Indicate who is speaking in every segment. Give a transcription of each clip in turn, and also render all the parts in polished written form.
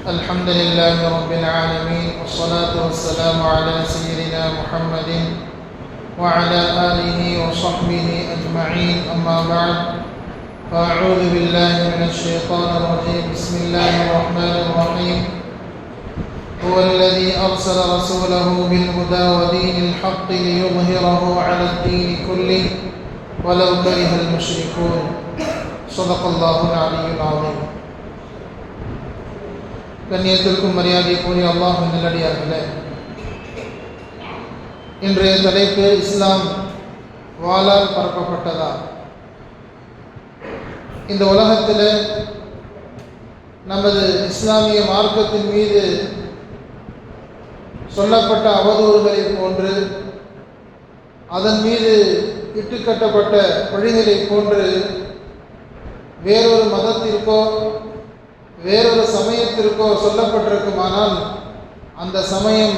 Speaker 1: الحمد لله رب العالمين والصلاة والسلام على سيدنا محمد وعلى آله وصحبه أجمعين أما بعد فأعوذ بالله من الشيطان الرجيم بسم الله الرحمن الرحيم هو الذي أرسل رسوله بالهدى ودين الحق ليظهره على الدين كله ولو كره المشركون صدق الله العلي العظيم. கண்ணியத்திற்கும் மரியாதைக்குரிய அல்லாஹ்வின் நல்லடியார்களே, இன்றைய தலைப்பு இஸ்லாம் வாளால் பரப்பப்பட்டதா? இந்த உலகத்தில் நமது இஸ்லாமிய மார்க்கத்தின் மீது சொல்லப்பட்ட அவதூறுகளை போன்று, அதன் மீது இட்டுக்கட்டப்பட்ட வழிகளை போன்று வேறொரு மதத்திற்கோ வேறொரு சமயத்திற்கோ சொல்லப்பட்டிருக்குமானால் அந்த சமயம்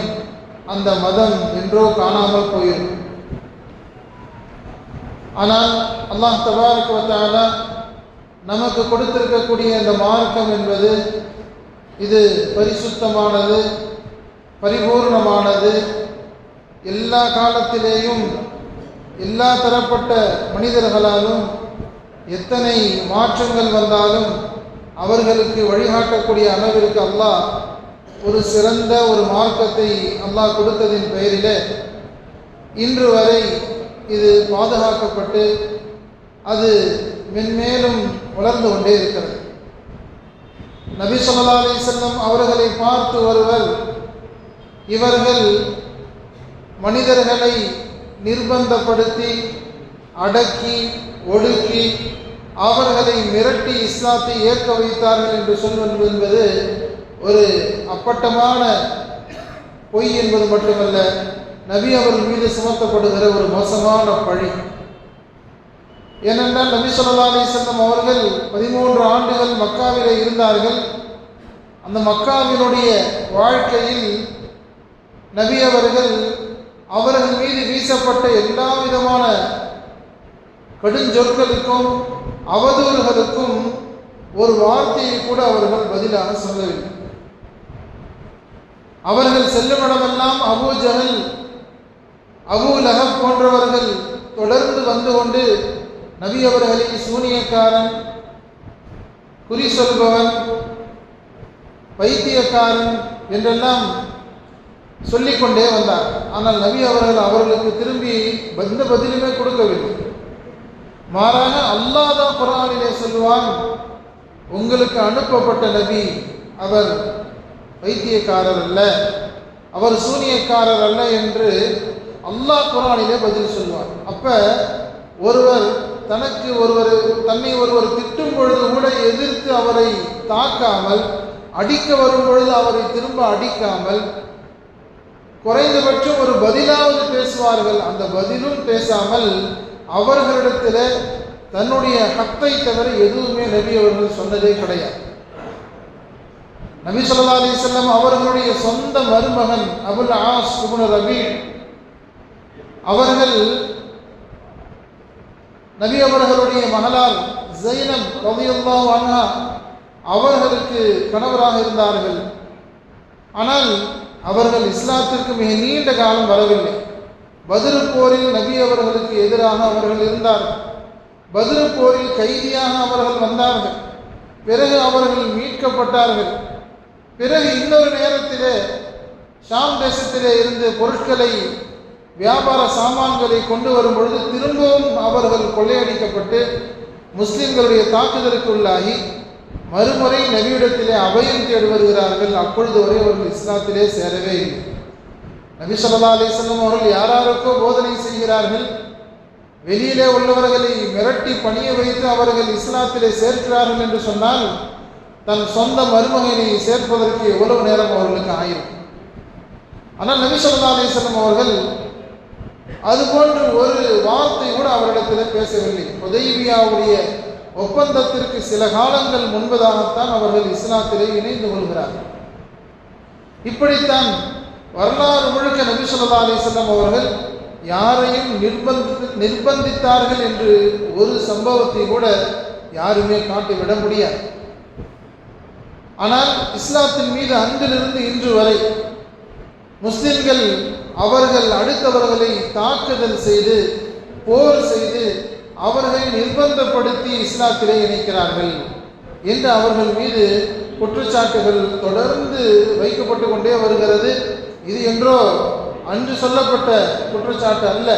Speaker 1: அந்த மதம் என்றோ காணாமல் போயிருக்கும். ஆனால் அல்லாஹ் தபாரக வ தஆலா நமக்கு கொடுத்திருக்கக்கூடிய இந்த மார்க்கம் என்பது இது பரிசுத்தமானது, பரிபூர்ணமானது. எல்லா காலத்திலேயும் எல்லா தரப்பட்ட மனிதர்களாலும் எத்தனை மாற்றங்கள் வந்தாலும் அவர்களுக்கு வழிகாட்டக்கூடிய அளவிற்கு அல்லாஹ் ஒரு சிறந்த ஒரு மார்க்கத்தை அல்லாஹ் கொடுத்ததின் பெயரிலே இன்று வரை இது பாதுகாக்கப்பட்டு அது மென்மேலும் வளர்ந்து கொண்டே இருக்கிறது. நபி ஸல்லல்லாஹு அலைஹி வஸல்லம் அவர்களை பார்த்து ஒருவர், இவர்கள் மனிதர்களை நிர்பந்தப்படுத்தி அடக்கி ஒடுக்கி அவர்களை மிரட்டி இஸ்லாத்தை ஏற்க வைத்தார்கள் என்று சொல்வது என்பது ஒரு அப்பட்டமான பொய் என்பது மட்டுமல்ல, நபி அவர்கள் மீது சுமத்தப்படுகிற ஒரு மோசமான பழி. ஏனென்றால் நபி ஸல்லல்லாஹு அலைஹி வஸல்லம் அவர்கள் 13 ஆண்டுகள் மக்காவிலே இருந்தார்கள். அந்த மக்காவினுடைய வாழ்க்கையில் நபி அவர்கள் மீது வீசப்பட்ட எல்லா விதமான கடுஞ்சொற்களுக்கும் அவதூறுகளுக்கும் ஒரு வார்த்தையை கூட அவர்கள் பதிலாக சொல்லவில்லை. அவர்கள் செல்லும் இடமெல்லாம் அபூ ஜஹல், அபூ லஹப் போன்றவர்கள் தொடர்ந்து வந்து கொண்டு நபி அவர்களை சூனியக்காரன், குறி சொல்பவன், பைத்தியக்காரன் என்றெல்லாம் சொல்லிக்கொண்டே வந்தார். ஆனால் நபி அவர்களுக்கு திரும்பி எந்த பதிலுமே கொடுக்கவில்லை. மாறாக அல்லாஹ் தான் குர்ஆனிலே சொல்வான், உங்களுக்கு அனுப்பப்பட்ட நபி அவர் பைத்தியக்காரர் அல்ல, அவர் சூனியக்காரர் அல்ல என்று அல்லாஹ் குர்ஆனிலே பதில் சொல்வார். அப்ப ஒருவர் தன்னை ஒருவர் திட்டும் பொழுது கூட எதிர்த்து அவரை தாக்காமல், அடிக்க வரும் பொழுது அவரை திரும்ப அடிக்காமல், குறைந்தபட்சம் ஒரு பதிலாவது பேசுவார்கள். அந்த பதிலும் பேசாமல் அவர்களிடத்தில் தன்னுடைய ஹக்கை தவிர எதுவுமே நபி அவர்கள் சொன்னதே கிடையாது. நபி ஸல்லல்லாஹு அலைஹி வஸல்லம் அவர்களுடைய சொந்த மருமகன் அபுல் ஆஸ் இப்னு ரபீ அவர்கள் நபி அவர்களுடைய மகளார் ஸைனப் ரலியல்லாஹு அன்ஹா அவர்களுக்கு கணவராக இருந்தார்கள். ஆனால் அவர்கள் இஸ்லாத்திற்கு மிக நீண்ட காலம் வரவில்லை. பத்ர் போரில் நபி அவர்களுக்கு எதிராக அவர்கள் இருந்தார்கள். பத்ர் போரில் கைதியாக அவர்கள் வந்தார்கள். பிறகு அவர்கள் மீட்கப்பட்டார்கள். பிறகு இன்னொரு நேரத்திலே ஷாம் தேசத்திலே இருந்து பொருட்களை, வியாபார சாமான்களை கொண்டு வரும் பொழுது திரும்பவும் அவர்கள் கொள்ளையடிக்கப்பட்டு முஸ்லிம்களுடைய தாக்குதலுக்கு உள்ளாகி மறுமுறை நபியிடத்திலே அபயம் தேடி வருகிறார்கள். அப்பொழுது வரை அவர்கள் இஸ்லாத்திலே சேரவே இல்லை. நபி ஸல்லல்லாஹு அலைஹி வஸல்லம் அவர்கள் யாராருக்கோ போதனை செய்கிறார்கள். வெளியிலே உள்ளவர்களை மிரட்டி பணிய வைத்து அவர்கள் இஸ்லாத்திலே சேர்க்கிறார்கள் என்று சொன்னால் தன் சொந்த மருமகனை சேர்ப்பதற்கு எவ்வளவு நேரம் அவர்களுக்கு ஆயிருக்கும். ஆனால் நபி ஸல்லல்லாஹு அலைஹி வஸல்லம் அவர்கள் அதுபோன்று ஒரு வார்த்தை கூட அவரிடத்தில் பேசவில்லை. ஹுதைபியாவுடைய ஒப்பந்தத்திற்கு சில காலங்கள் முன்பதாகத்தான் அவர்கள் இஸ்லாத்திலே இணைந்து கொள்கிறார்கள். இப்படித்தான் வரலாறு முழுக்க நபி ஸல்லல்லாஹு அலைஹி வஸல்லம் அவர்கள் யாரையும் நிர்பந்தித்தார்கள் என்று ஒரு சம்பவத்தை கூட யாருமே காட்டிவிட முடியாது. ஆனால் இஸ்லாத்தின் மீது அன்றிலிருந்து இன்று வரை முஸ்லிம்கள் அவர்கள் அடுத்தவர்களை தாக்குதல் செய்து போர் செய்து அவர்களை நிர்பந்தப்படுத்தி இஸ்லாத்திலே இணைக்கிறார்கள் என்று அவர்கள் மீது குற்றச்சாட்டுகள் தொடர்ந்து வைக்கப்பட்டு கொண்டே வருகிறது. இது என்றோ அன்று சொல்லப்பட்ட குற்றச்சாட்டு அல்ல.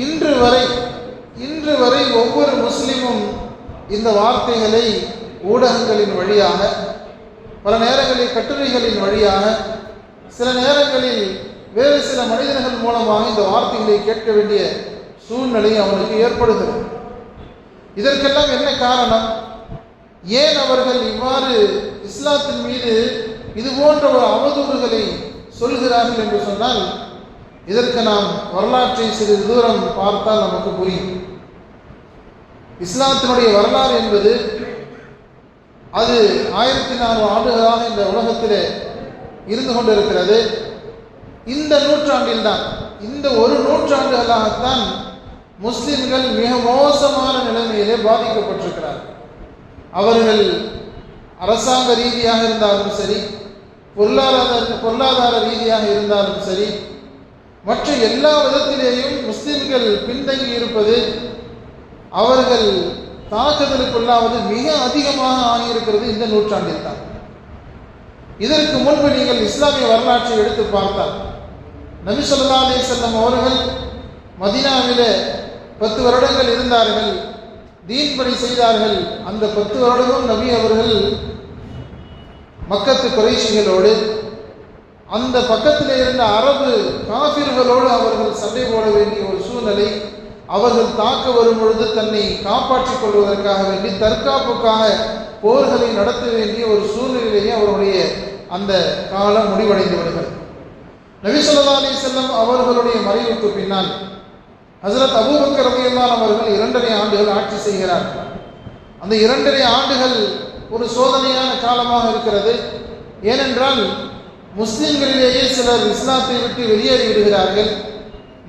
Speaker 1: இன்று வரை ஒவ்வொரு முஸ்லிமும் இந்த வார்த்தைகளை ஊடகங்களின் வழியாக, பல நேரங்களில் கட்டுரைகளின் வழியாக, சில நேரங்களில் வேறு சில மனிதர்கள் மூலமாக இந்த வார்த்தைகளை கேட்க வேண்டிய சூழ்நிலை அவனுக்கு ஏற்படுகிறது. இதற்கெல்லாம் என்ன காரணம்? ஏன் அவர்கள் இவ்வாறு இஸ்லாத்தின் மீது இது போன்ற ஒரு அவதூறுகளை சொல்கிறார்கள் என்று சொன்னால், இதற்கு நாம் வரலாற்றை சிறிது தூரம் பார்த்தால் நமக்கு புரியும். இஸ்லாத்தினுடைய வரலாறு என்பது அது 1400 ஆண்டுகளாக இந்த உலகத்திலே இருந்து கொண்டிருக்கிறது. இந்த நூற்றாண்டில்தான், இந்த ஒரு நூற்றாண்டுகளாகத்தான் முஸ்லிம்கள் மிக மோசமான நிலைமையிலே பாதிக்கப்பட்டிருக்கிறார்கள். அவர்கள் அரசாங்க ரீதியாக இருந்தாலும் சரி, பொருளாதார ரீதியாக இருந்தாலும் சரி, மற்ற எல்லா விதத்திலேயும் முஸ்லிம்கள் பின்தங்கி இருப்பது, அவர்கள் தாக்குதலுக்குள்ளாவது மிக அதிகமாக ஆகியிருக்கிறது இந்த நூற்றாண்டில் தான். இதற்கு முன்பு நீங்கள் இஸ்லாமிய வரலாற்றை எடுத்து பார்த்தால், நபி ஸல்லல்லாஹு அலைஹி வஸல்லம் அவர்கள் மதீனாவிலே 10 வருடங்கள் இருந்தார்கள், தீன் பணி செய்தார்கள். அந்த 10 வருடமும் நபி அவர்கள் மக்கத்து குறைஷிகளோடு, அந்த பக்கத்தில் இருந்த அரபு காஃபிர்களோடு அவர்கள் சண்டை போட வேண்டிய ஒரு சூழ்நிலை, அவர்கள் தாக்க வரும் பொழுது தன்னை காப்பாற்றிக் கொள்வதற்காக வேண்டி தற்காப்புக்காக போர்களை நடத்த வேண்டிய ஒரு சூழ்நிலையிலேயே அவருடைய அந்த காலம் முடிவடைந்து விடுகிறது. நபி ஸல்லல்லாஹு அலைஹி வஸல்லம் அவர்களுடைய மறைவுக்கு பின்னால் ஹஜ்ரத் அபூபக்கர் ரலியல்லாஹு அவர்கள் 2.5 ஆண்டுகள் ஆட்சி செய்கிறார்கள். அந்த 2.5 ஆண்டுகள் ஒரு சோதனையான காலமாக இருக்கிறது. ஏனென்றால் முஸ்லிம்களிலேயே சிலர் இஸ்லாத்தை விட்டு வெளியேறி விடுகிறார்கள்.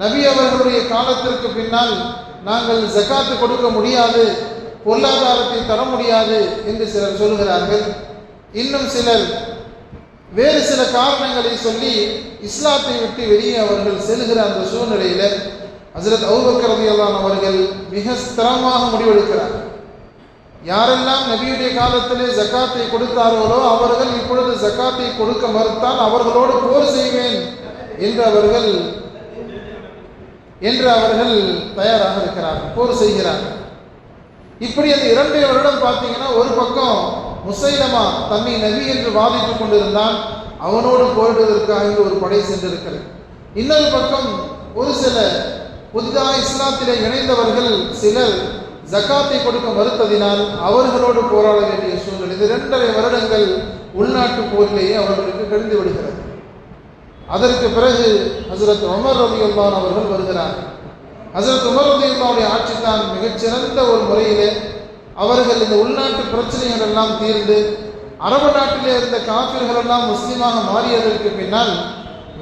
Speaker 1: நபி அவர்களுடைய காலத்திற்கு பின்னால் நாங்கள் ஜகாத்து கொடுக்க முடியாது, பொருளாதாரத்தை தர முடியாது என்று சிலர் சொல்கிறார்கள். இன்னும் சிலர் வேறு சில காரணங்களை சொல்லி இஸ்லாத்தை விட்டு வெளியே அவர்கள் செல்கிற அந்த சூழ்நிலையில் ஹஜ்ரத் அபூபக்கர் ரலியல்லாஹு அவர்கள் மிக ஸ்திரமாக முடிவெடுக்கிறார். யாரெல்லாம் நபியுடைய காலத்திலே ஜகாத்தை கொடுத்தார்களோ அவர்கள் இப்பொழுது ஜகாத்தை கொடுக்க மறுத்தால் அவர்களோடு போர் செய்வேன் என்று அவர்கள் தயாராக இருக்கிறார்கள், போர் செய்கிறார்கள். இப்படி அந்த 2 வருடம் பார்த்தீங்கன்னா, ஒரு பக்கம் முசைலமா தன்னை நபி என்று வாதிட்டுக் கொண்டிருந்தான், அவனோடு போரிடுவதற்காக ஒரு படை சென்றிருக்கிறது. இன்னொரு பக்கம் ஒரு சில புதிதாக இஸ்லாத்திலே இணைந்தவர்கள் சிலர் ஜகாத்தை கொடுக்க மறுத்ததினால் அவர்களோடு போராட வேண்டிய சூழ்நிலை. இது 2.5 வருடங்கள் உள்நாட்டு போரிலேயே அவர்களுக்கு கழிந்து விடுகிறது. அதற்கு பிறகு ஹஜ்ரத் உமர் ரலியல்லாஹு அவர்கள் வருகிறார். ஹஜ்ரத் உமர் ரலியல்லாஹுடைய ஆட்சி தான் மிகச்சிறந்த ஒரு முறையிலே அவர்கள் இந்த உள்நாட்டு பிரச்சனைகள் எல்லாம் தீர்ந்து அரபு நாட்டிலே இருந்த காஃபிர்கள் எல்லாம் முஸ்லீமாக மாறியதற்கு பின்னால்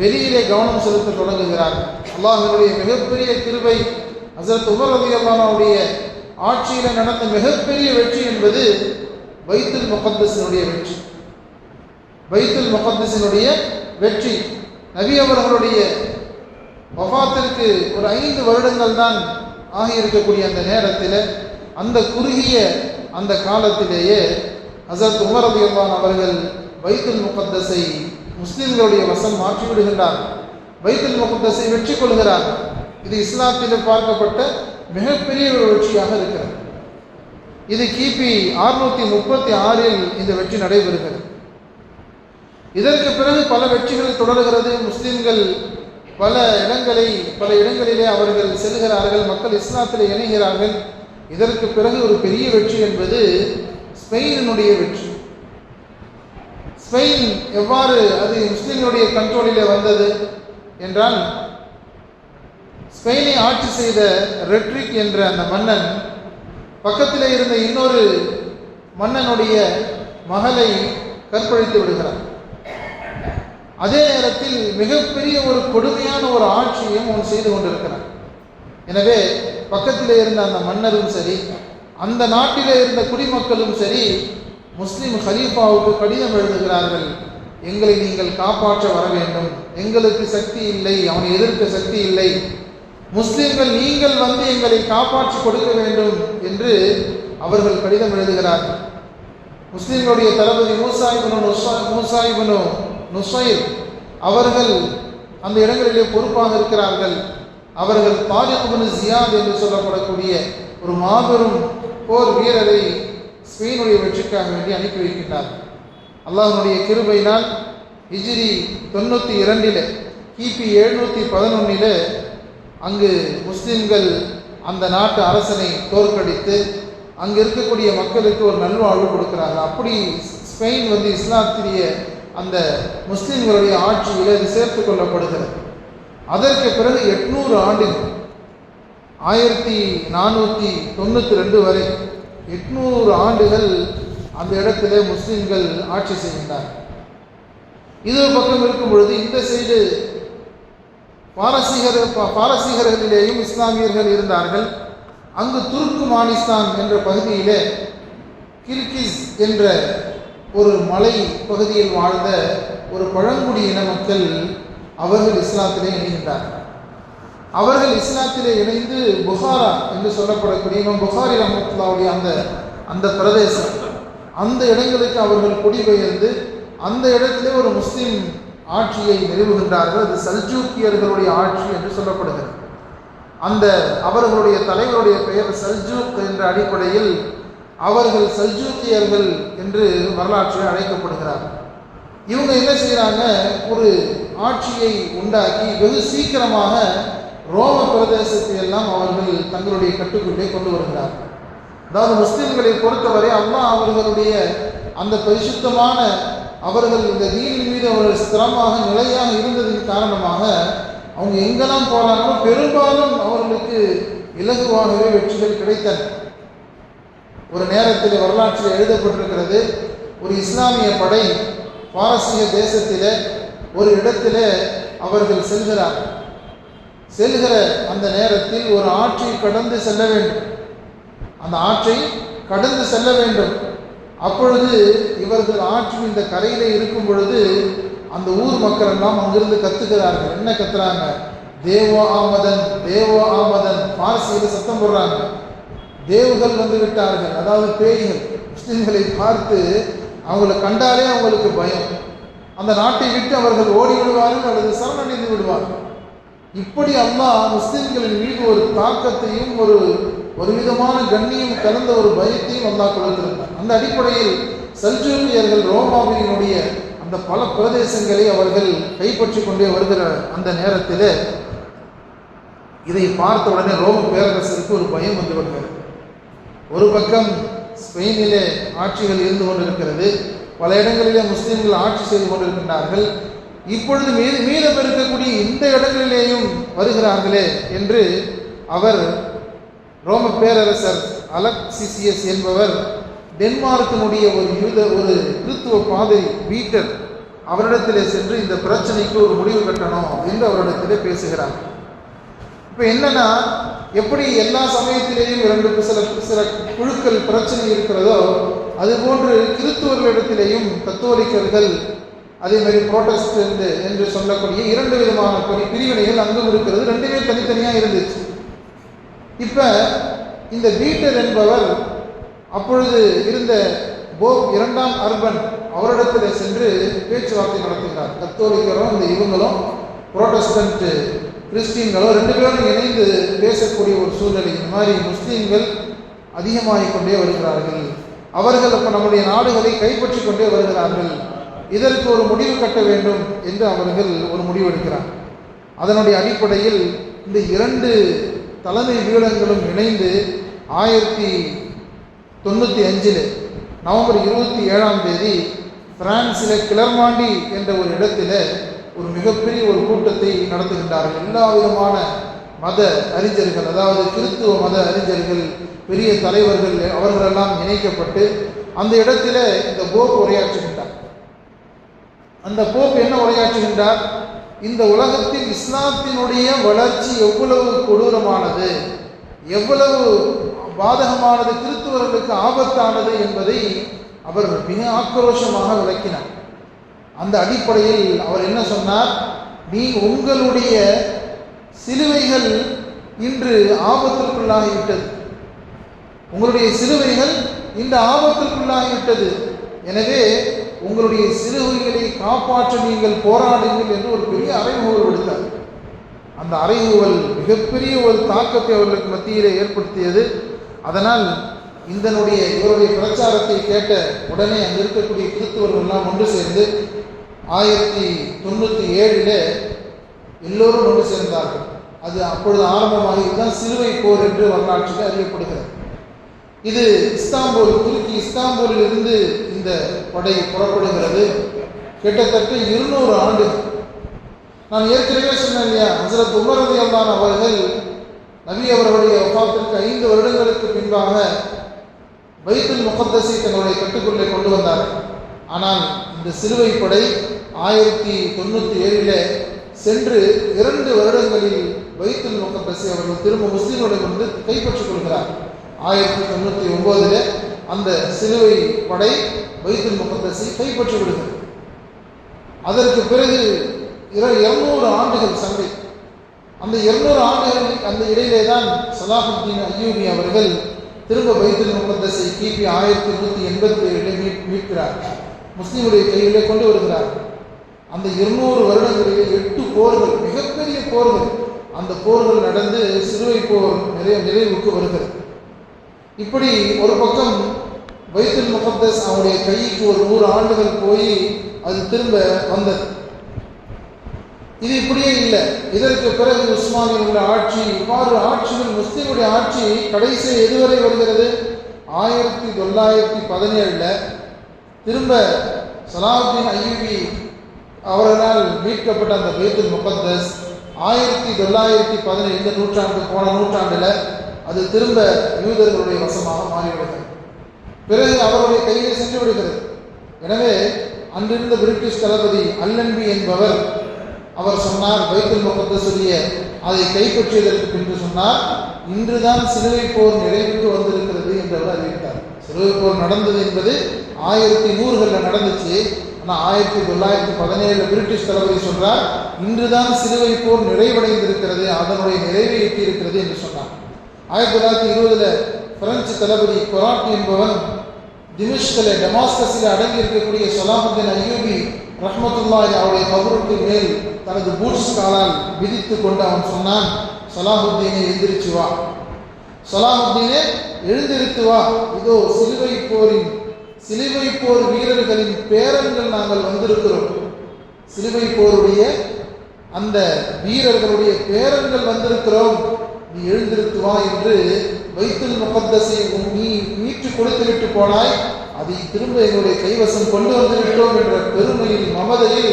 Speaker 1: வெளியிலே கவனம் செலுத்த தொடங்குகிறார். அல்லாஹ்வுடைய மிகப்பெரிய கிருபை, ஹஜ்ரத் உமர் ரலியல்லாஹுடைய ஆட்சியில் நடந்த மிகப்பெரிய வெற்றி என்பது பைத்துல் முகத்தஸினுடைய வெற்றி. பைத்துல் முகத்தஸினுடைய வெற்றி நபி அவர்களுடைய வஃபாத்திற்கு ஒரு 5 வருடங்கள் தான் ஆகியிருக்கக்கூடிய அந்த நேரத்தில், அந்த குறுகிய அந்த காலத்திலேயே ஹஜ்ரத் உமர் ரலியல்லாஹு அவர்கள் பைத்துல் முகத்தஸை முஸ்லிம்களுடைய வசம் மாற்றி விடுகின்றார். பைத்துல் முகத்தஸை வெற்றி கொள்கிறார். இது இஸ்லாத்தில் பார்க்கப்பட்ட மிகப்பெரிய ஒரு வெற்றியாக இருக்கிறது. இது கிபி 636 இந்த வெற்றி நடைபெறுகிறது. இதற்கு பிறகு பல வெற்றிகள் தொடர்கிறது. முஸ்லிம்கள் பல இடங்களிலே அவர்கள் செல்கிறார்கள், மக்கள் இஸ்லாத்தில் இணைகிறார்கள். இதற்கு பிறகு ஒரு பெரிய வெற்றி என்பது ஸ்பெயினுடைய வெற்றி. ஸ்பெயின் எவ்வாறு அது முஸ்லிம்களுடைய கண்ட்ரோலிலே வந்தது என்றால், ஸ்பெயினை ஆட்சி செய்த ரெட்ரிக் என்ற அந்த மன்னன் பக்கத்திலே இருந்த இன்னொரு மன்னனுடைய மகளை கற்பழித்து விடுகிறார். அதே நேரத்தில் மிகப்பெரிய ஒரு கொடுமையான ஒரு ஆட்சியையும் அவன் செய்து கொண்டிருக்கிறான். எனவே பக்கத்திலே இருந்த அந்த மன்னரும் சரி, அந்த நாட்டிலே இருந்த குடிமக்களும் சரி, முஸ்லிம் ஹலீஃபாவுக்கு கடிதம் எழுதுகிறார்கள், எங்களை நீங்கள் காப்பாற்ற வர வேண்டும், எங்களுக்கு சக்தி இல்லை, அவனை எதிர்க்க சக்தி இல்லை, முஸ்லிம்கள் நீங்கள் வந்து எங்களை காப்பாற்றி கொடுக்க வேண்டும் என்று அவர்கள் கடிதம் எழுதுகிறார்கள். முஸ்லிம்களுடைய தளபதி மூசா இப்னு நுஸைர் அவர்கள் அந்த இடங்களிலே பொறுப்பாக இருக்கிறார்கள். அவர்கள் தாரிக் இப்னு ஜியாத் என்று சொல்லப்படக்கூடிய ஒரு மாபெரும் போர் வீரரை ஸ்பெயினுடைய வெற்றிக்காக வேண்டி அனுப்பி வைக்கின்றார்கள். அல்லாஹ்வுடைய கிருபையினால் ஹிஜ்ரி 92 கிபி 711 அங்கு முஸ்லிம்கள் அந்த நாட்டு அரசனை தோற்கடித்து அங்கு இருக்கக்கூடிய மக்களுக்கு ஒரு நல்வாழ்வு கொடுக்கிறாங்க. அப்படி ஸ்பெயின் வந்து இஸ்லாத்திய அந்த முஸ்லிம்களுடைய ஆட்சியில் இது சேர்த்து கொள்ளப்படுகிறது. அதற்கு பிறகு 800 ஆண்டுகள் 1492 வரை 800 ஆண்டுகள் அந்த இடத்திலே முஸ்லிம்கள் ஆட்சி செய்கின்றார்கள். இது ஒரு பக்கம் இருக்கும் பொழுது இந்த சைடு பாரசீகர்களிலேயும் இஸ்லாமியர்கள் இருந்தார்கள். அங்கு துர்க்குமானிஸ்தான் என்ற பகுதியிலே கிர்கிஸ் என்ற ஒரு மலை பகுதியில் வாழ்ந்த ஒரு பழங்குடி இன மக்கள் அவர்கள் இஸ்லாத்திலே இணைகின்றார்கள். அவர்கள் இஸ்லாத்திலே இணைந்து புகாரா என்று சொல்லப்படக்கூடிய புகாரி ரஹ்மத்துல்லாஹுடைய அந்த பிரதேசம், அந்த இடங்களுக்கு அவர்கள் குடிபெயர்ந்து அந்த இடத்திலே ஒரு முஸ்லிம் ஆட்சியை நிறுவுகின்றார்கள். அது சல்ஜூக்கியர்களுடைய ஆட்சி என்று சொல்லப்படுகிறது. அந்த அவர்களுடைய தலைவருடைய பெயர் சல்ஜூக் என்ற அடிப்படையில் அவர்கள் சல்ஜூக்கியர்கள் என்று வரலாற்றில் அழைக்கப்படுகிறார்கள். இவங்க என்ன செய்கிறாங்க, ஒரு ஆட்சியை உண்டாக்கி வெகு சீக்கிரமாக ரோம பிரதேசத்தை எல்லாம் அவர்கள் தங்களுடைய கட்டுக்குள்ளே கொண்டு வருகிறார்கள். அதாவது முஸ்லிம்களை பொறுத்தவரை அல்லாஹ் அவர்களுடைய அந்த பரிசுத்தமான அவர்கள் இந்த தீனின் மீது அவர்கள் ஸ்திரமாக நிலையாக இருந்ததின் காரணமாக அவங்க எங்கெல்லாம் போறாங்களோ பெரும்பாலும் அவர்களுக்கு இலகுவாகவே வெற்றிகள் கிடைத்தன. ஒரு நேரத்தில் வரலாற்றில் எழுதப்பட்டிருக்கிறது, ஒரு இஸ்லாமிய படை பாரசீக தேசத்திலே ஒரு இடத்திலே அவர்கள் செல்கிற அந்த நேரத்தில் ஒரு ஆற்றை கடந்து செல்ல வேண்டும். அந்த ஆற்றை கடந்து செல்ல வேண்டும். அப்பொழுது இவர்கள் ஆற்றின் இந்த கரையிலே இருக்கும் பொழுது அந்த ஊர் மக்கள் எல்லாம் அங்கிருந்து கத்துக்கிறார்கள். என்ன கத்துறாங்க? தேவோ ஆமதன், தேவோ ஆமதன். பாரசீக சத்தம் போடுறாங்க, தேவர்கள் வந்து விட்டார்கள், அதாவது பேய்கள். முஸ்லிம்களை பார்த்து அவங்களை கண்டாலே அவங்களுக்கு பயம். அந்த நாட்டை விட்டு அவர்கள் ஓடி விடுவார்கள் அல்லது சரணடைந்து விடுவார்கள். இப்படி அல்லாஹ் முஸ்லிம்களின் மீது ஒரு தாக்கத்தையும் ஒரு விதமான கண்ணியம் கலந்த ஒரு பயத்தையும் அல்லாஹ் கொடுத்திருந்தார். அந்த அடிப்படையில் சல்ஜூக்கியர்கள் ரோமாவினுடைய அந்த பல பிரதேசங்களை அவர்கள் கைப்பற்றி கொண்டே வருகிற அந்த நேரத்தில் இதை பார்த்த உடனே ரோம பேரரசருக்கு ஒரு பயம் வந்து வருகிறது. ஒரு பக்கம் ஸ்பெயினிலே ஆட்சிகள் இருந்து கொண்டிருக்கிறது, பல இடங்களிலே முஸ்லிம்கள் ஆட்சி செய்து கொண்டிருக்கின்றார்கள். இப்பொழுது மீதம் இருக்கக்கூடிய இந்த இடங்களிலேயும் வருகிறார்களே என்று அவர் ரோம பேரரசர் அலெக்சிசியஸ் என்பவர் டென்மார்க்கினுடைய ஒரு கிறித்துவ பாதிரி பீட்டர் அவரிடத்திலே சென்று இந்த பிரச்சனைக்கு ஒரு முடிவு கட்டணும் என்று அவரிடத்திலே பேசுகிறார். இப்போ என்னன்னா, எப்படி எல்லா சமயத்திலேயும் சில குழுக்கள் பிரச்சனை இருக்கிறதோ அதுபோன்று கிறித்துவர்களிடத்திலேயும் கத்தோலிக்கர்கள் அதே மாதிரி புரோட்டஸ்டன்ட் என்று சொல்லக்கூடிய 2 விதமான பிரிவினைகள் அங்கும் இருக்கிறது. 2மே தனித்தனியாக இருந்துச்சு. இப்போ இந்த பீட்டர் என்பவர் அப்பொழுது இருந்த போப் 2ஆம் அர்பன் அவரிடத்தில் சென்று பேச்சுவார்த்தை நடத்துகிறார். கத்தோலிக்கரும் இந்த இவங்களும் புரோட்டஸ்டன்ட் கிறிஸ்டின்களும் 2 பேரும் இணைந்து பேசக்கூடிய ஒரு சூழ்நிலை. இந்த மாதிரி முஸ்லீம்கள் அதிகமாகிக் கொண்டே வருகிறார்கள், அவர்கள் அப்போ நம்முடைய நாடுகளை கைப்பற்றி கொண்டே வருகிறார்கள், இதற்கு ஒரு முடிவு கட்ட வேண்டும் என்று அவர்கள் ஒரு முடிவு எடுக்கிறார். அதனுடைய அடிப்படையில் இந்த 2 தலைமை பீடங்களும் இணைந்து 1095 நவம்பர் 27ஆம் தேதி பிரான்சில் கிளர்மாண்டி என்ற ஒரு இடத்துல ஒரு மிகப்பெரிய ஒரு கூட்டத்தை நடத்துகின்றார்கள். எல்லா விதமான மத அறிஞர்கள், அதாவது கிறித்துவ மத அறிஞர்கள், பெரிய தலைவர்கள் அவர்களெல்லாம் இணைக்கப்பட்டு அந்த இடத்துல இந்த போப் உரையாற்றுகின்றார். அந்த போப் என்ன உரையாற்றுகின்றார்? இந்த உலகத்தில் இஸ்லாத்தினுடைய வளர்ச்சி எவ்வளவு கொடூரமானது, எவ்வளவு பாதகமானது, கிறித்துவர்களுக்கு ஆபத்தானது என்பதை அவர் மிக ஆக்ரோஷமாக விளக்கினார். அந்த அடிப்படையில் அவர் என்ன சொன்னார், உங்களுடைய சிலுவைகள் இன்று ஆபத்திற்குள்ளாகிவிட்டது, உங்களுடைய சிலுவைகள் இந்த ஆபத்திற்குள்ளாகிவிட்டது, எனவே உங்களுடைய சிலுவைகளை காப்பாற்ற நீங்கள் போராடுங்கள் என்று ஒரு பெரிய அறைகூவல் விடுத்தார். அந்த அறைகூவல் மிகப்பெரிய ஒரு தாக்கத்தை அவர்களுக்கு மத்தியிலே ஏற்படுத்தியது. அதனால் இவருடைய பிரச்சாரத்தை கேட்ட உடனே அங்கு இருக்கக்கூடிய கிறிஸ்தவர்கள் எல்லாம் ஒன்று சேர்ந்து 1097 எல்லோரும் ஒன்று சேர்ந்தார்கள். அது அப்பொழுது ஆரம்பமாகி இதுதான் சிலுவை போர் என்று வரலாற்றில் அறியப்படுகிறது. இது துருக்கி இஸ்தாம்பூலில் இருந்து இந்த படை புறப்படுகிறது. கிட்டத்தட்ட 200 ஆண்டுகள். நான் ஏற்கனவே சொன்னேன் இல்லையா, ஹஸரத் உமர் ரலியல்லாஹு அவர்கள் நபி அவர்களுடைய வஃபாத்திற்கு 5 வருடங்களுக்கு பின்பாக பைத்துல் முகத்தஸை தங்களுடைய கட்டுக்குள்ளே கொண்டு வந்தார்கள். ஆனால் இந்த சிலுவை படை 1097 சென்று 2 வருடங்களில் பைத்துல் முகத்தஸை அவர்கள் திரும்ப முஸ்லிம்களிடம் வந்து கைப்பற்றிக் கொள்கிறார். 1099 அந்த சிலுவை படை பைத்துல் முகத்தஸை கைப்பற்றி விடுகிறது. அதற்கு பிறகு 200 ஆண்டுகள் சண்டை. அந்த 200 ஆண்டுகள் அந்த இடையிலே தான் சலாஹுத்தீன் அய்யூபி அவர்கள் திரும்ப பைத்துல் முகத்தஸை கிபி 1187 மீட்கிறார், முஸ்லிமுடைய கையிலே கொண்டு வருகிறார். அந்த 200 வருடங்களிலே 8 போர்கள், மிகப்பெரிய போர்கள், அந்த போர்கள் நடந்து சிலுவை போர் நிறைவுக்கு வருகிறது. இப்படி ஒரு பக்கம் பைத்துல் முகத்தஸ் அவருடைய கைக்கு ஒரு 100 ஆண்டுகள் போய் அது திரும்ப வந்தது. இது இப்படியே இல்லை. இதற்கு பிறகு உஸ்மானியனுடைய ஆட்சி, இவ்வாறு ஆட்சிகள் முஸ்லிமுடைய ஆட்சி கடைசி எதுவரை வருகிறது, 1917 திரும்ப சலாஹுத்தீன் அய்யூபி அவர்களால் மீட்கப்பட்ட அந்த பைத்துல் முகத்தஸ் 1917 இந்த நூற்றாண்டு போன நூற்றாண்டில் அது திரும்ப யூதர்களுடைய வசமாக மாறிவிடுகிறது. பிறகு அவருடைய கையிலே சென்று விடுகிறது. எனவே அன்றிருந்த பிரிட்டிஷ் தளபதி அல்லன்பி என்பவர் அவர் சொன்னார், பைத்துல் முகத்தஸுடைய அதை கைப்பற்றியதற்கு பின்பு சொன்னார், இன்றுதான் சிலுவை போர் நிறைவுக்கு வந்திருக்கிறது என்று அவர் அறிவித்தார். சிலுவை போர் நடந்தது என்பது 1100களில் நடந்துச்சு. ஆனால் 1917 பிரிட்டிஷ் தளபதி சொல்றார், இன்றுதான் சிலுவை போர் நிறைவடைந்திருக்கிறது, அதனுடைய நிறைவை எட்டியிருக்கிறது என்று சொன்னார். 1920 பிரெஞ்சு தளபதி கொராட்டி என்பவன் திமிஷ்கில் டமாஸ்கஸில் அடங்கி இருக்கக்கூடிய சலாஹுத்தீன் அய்யூபி ரஹ்மத்துல்லாஹி அவருடைய கபருக்கு மேல் தனது பூட்ஸ் காலால் விதித்து கொண்டு அவன் சொன்னான், சலாஹுத்தீனை எந்திரிச்சு வா, சலாஹுத்தீனே எழுந்திருத்து வா, இதோ சிலுவை போர் வீரர்களின் பேரன்கள் நாங்கள் வந்திருக்கிறோம், சிலுவை போருடைய அந்த வீரர்களுடைய பேரன்கள் வந்திருக்கிறோம், நீ எழுந்திருத்து வா என்று பைத்துல் முகத்தஸை நீ மீட்டு கொடுத்துவிட்டு போனாய், அதை திரும்ப எங்களுடைய கைவசம் கொண்டு வந்துவிட்டோம் என்ற பெருமையில் மமதையில்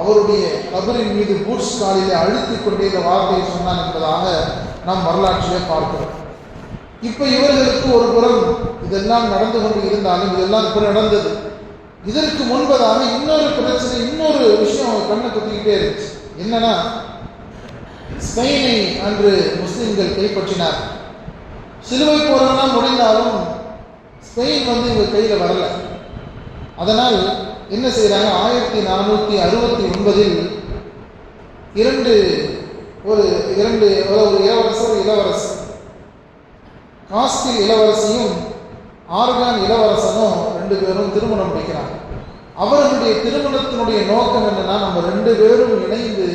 Speaker 1: அவருடைய கபரின் மீது பூட்ஸ் காலிலே அழுத்திக் கொண்டே இந்த வார்த்தையை சொன்னான் என்பதாக நாம் வரலாற்றிலே பார்க்கிறோம். இப்போ இவர்களுக்கு ஒரு புறம் இதெல்லாம் நடந்து கொண்டு இருந்தாலும் இதெல்லாம் இப்போ நடந்தது. இதற்கு முன்பதாக இன்னொரு பிரச்சனை, இன்னொரு விஷயம் அவங்க கண்ணை குத்திக்கிட்டே இருந்துச்சு. என்னன்னா, ஸ்பெயினை அன்று முஸ்லிம்கள் கைப்பற்றினார். சிலுவை போரெல்லாம் முடிந்தாலும் ஸ்பெயின் இவங்க கையில் வரல. அதனால் என்ன செய்கிறாங்க, 1469 ஒரு இளவரசர் காஸ்டில் இளவரசியும் ஆர்கான் இளவரசனும் 2 பேரும் திருமணம் முடிக்கிறாங்க. அவர்களுடைய திருமணத்தினுடைய நோக்கம் என்னன்னா, நம்ம 2 பேரும் இணைந்து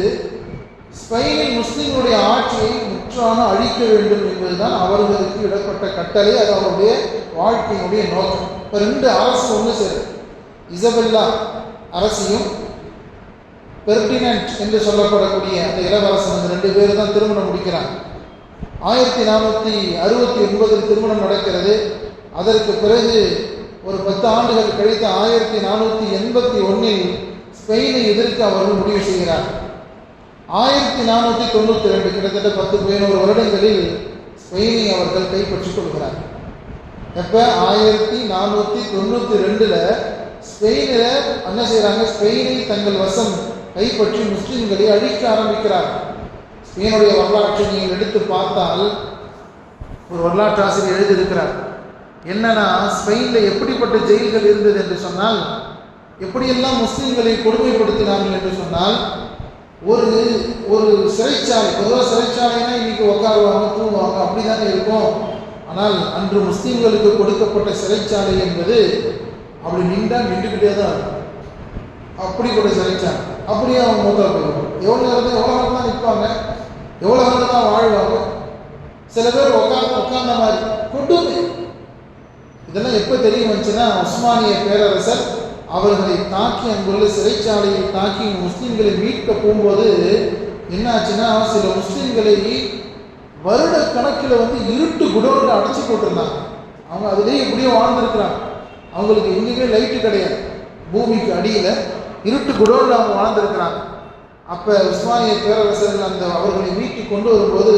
Speaker 1: ஸ்பெயினில் முஸ்லிம்களுடைய ஆட்சியை முற்றாக அழிக்க வேண்டும் என்பதுதான் அவர்களுக்கு இடப்பட்ட கட்டளை. அது அவருடைய வாழ்க்கையினுடைய நோக்கம். இப்போ 2 அரசு ஒன்று சேரும். இசபெல்லா அரசியும் பெர்டினன்ட் என்று சொல்லப்படக்கூடிய அந்த இளவரசன், அந்த 2 பேரும் தான் திருமணம் முடிக்கிறாங்க. 1469 திருமணம் நடக்கிறது. அதற்கு பிறகு ஒரு 10 ஆண்டுகள் கழித்து 1481 ஸ்பெயினை எதிர்க்க அவர்கள் முடிவு செய்கிறார். 1492 கிட்டத்தட்ட 10-11 வருடங்களில் ஸ்பெயினை அவர்கள் கைப்பற்றிக் கொள்கிறார். எப்போ 1492 ஸ்பெயினில் என்ன செய்கிறாங்க, ஸ்பெயினை தங்கள் வசம் கைப்பற்றி முஸ்லிம்களை அழிக்க ஆரம்பிக்கிறார். ஸ்பெயினுடைய வரலாற்றை நீங்கள் எடுத்து பார்த்தால் ஒரு வரலாற்று ஆசிரியர் எழுதியிருக்கிறார், என்னன்னா, ஸ்பெயினில் எப்படிப்பட்ட ஜெயில்கள் இருந்தது என்று சொன்னால், எப்படியெல்லாம் முஸ்லீம்களை கொடுமைப்படுத்தினார்கள் என்று சொன்னால், ஒரு ஒரு சிறைச்சாலை, பொதுவாக சிறைச்சாலைனா இன்னைக்கு உட்காருவாங்க தூங்குவாங்க அப்படிதானே இருக்கும். ஆனால் அன்று முஸ்லீம்களுக்கு கொடுக்கப்பட்ட சிறைச்சாலை என்பது அப்படி நின்றுக்கிட்டே தான் இருக்கும். அப்படிப்பட்ட சிறைச்சாலை. அப்படியே அவங்க மூத்தா போயிடுவாங்க. எவ்வளோ நேரம் தான் நிற்பாங்க, எவ்வளோ நேரம் தான் வாழ்வாங்க. சில பேர் உட்கார்ந்த மாதிரி கொடுமை. இதெல்லாம் எப்போ தெரிய வந்துச்சுன்னா, உஸ்மானிய பேரரசர் அவர்களை தாக்கி அங்குள்ள சிறைச்சாலையை தாக்கி முஸ்லீம்களை மீட்க போகும்போது என்ன ஆச்சுன்னா, சில முஸ்லீம்களை வருட கணக்கில் இருட்டு குடோனில் அடைச்சி போட்டிருந்தாங்க. அவங்க அதுலேயே எப்படியோ வாழ்ந்துருக்கிறாங்க. அவங்களுக்கு இன்னுமே லைட்டு கிடையாது. பூமிக்கு அடியில் இருட்டு குடோனில் அவங்க வாழ்ந்துருக்கிறாங்க. அப்போ உஸ்மானிய பேரரசர்கள் அவர்களை மீட்டி கொண்டு வரும்போது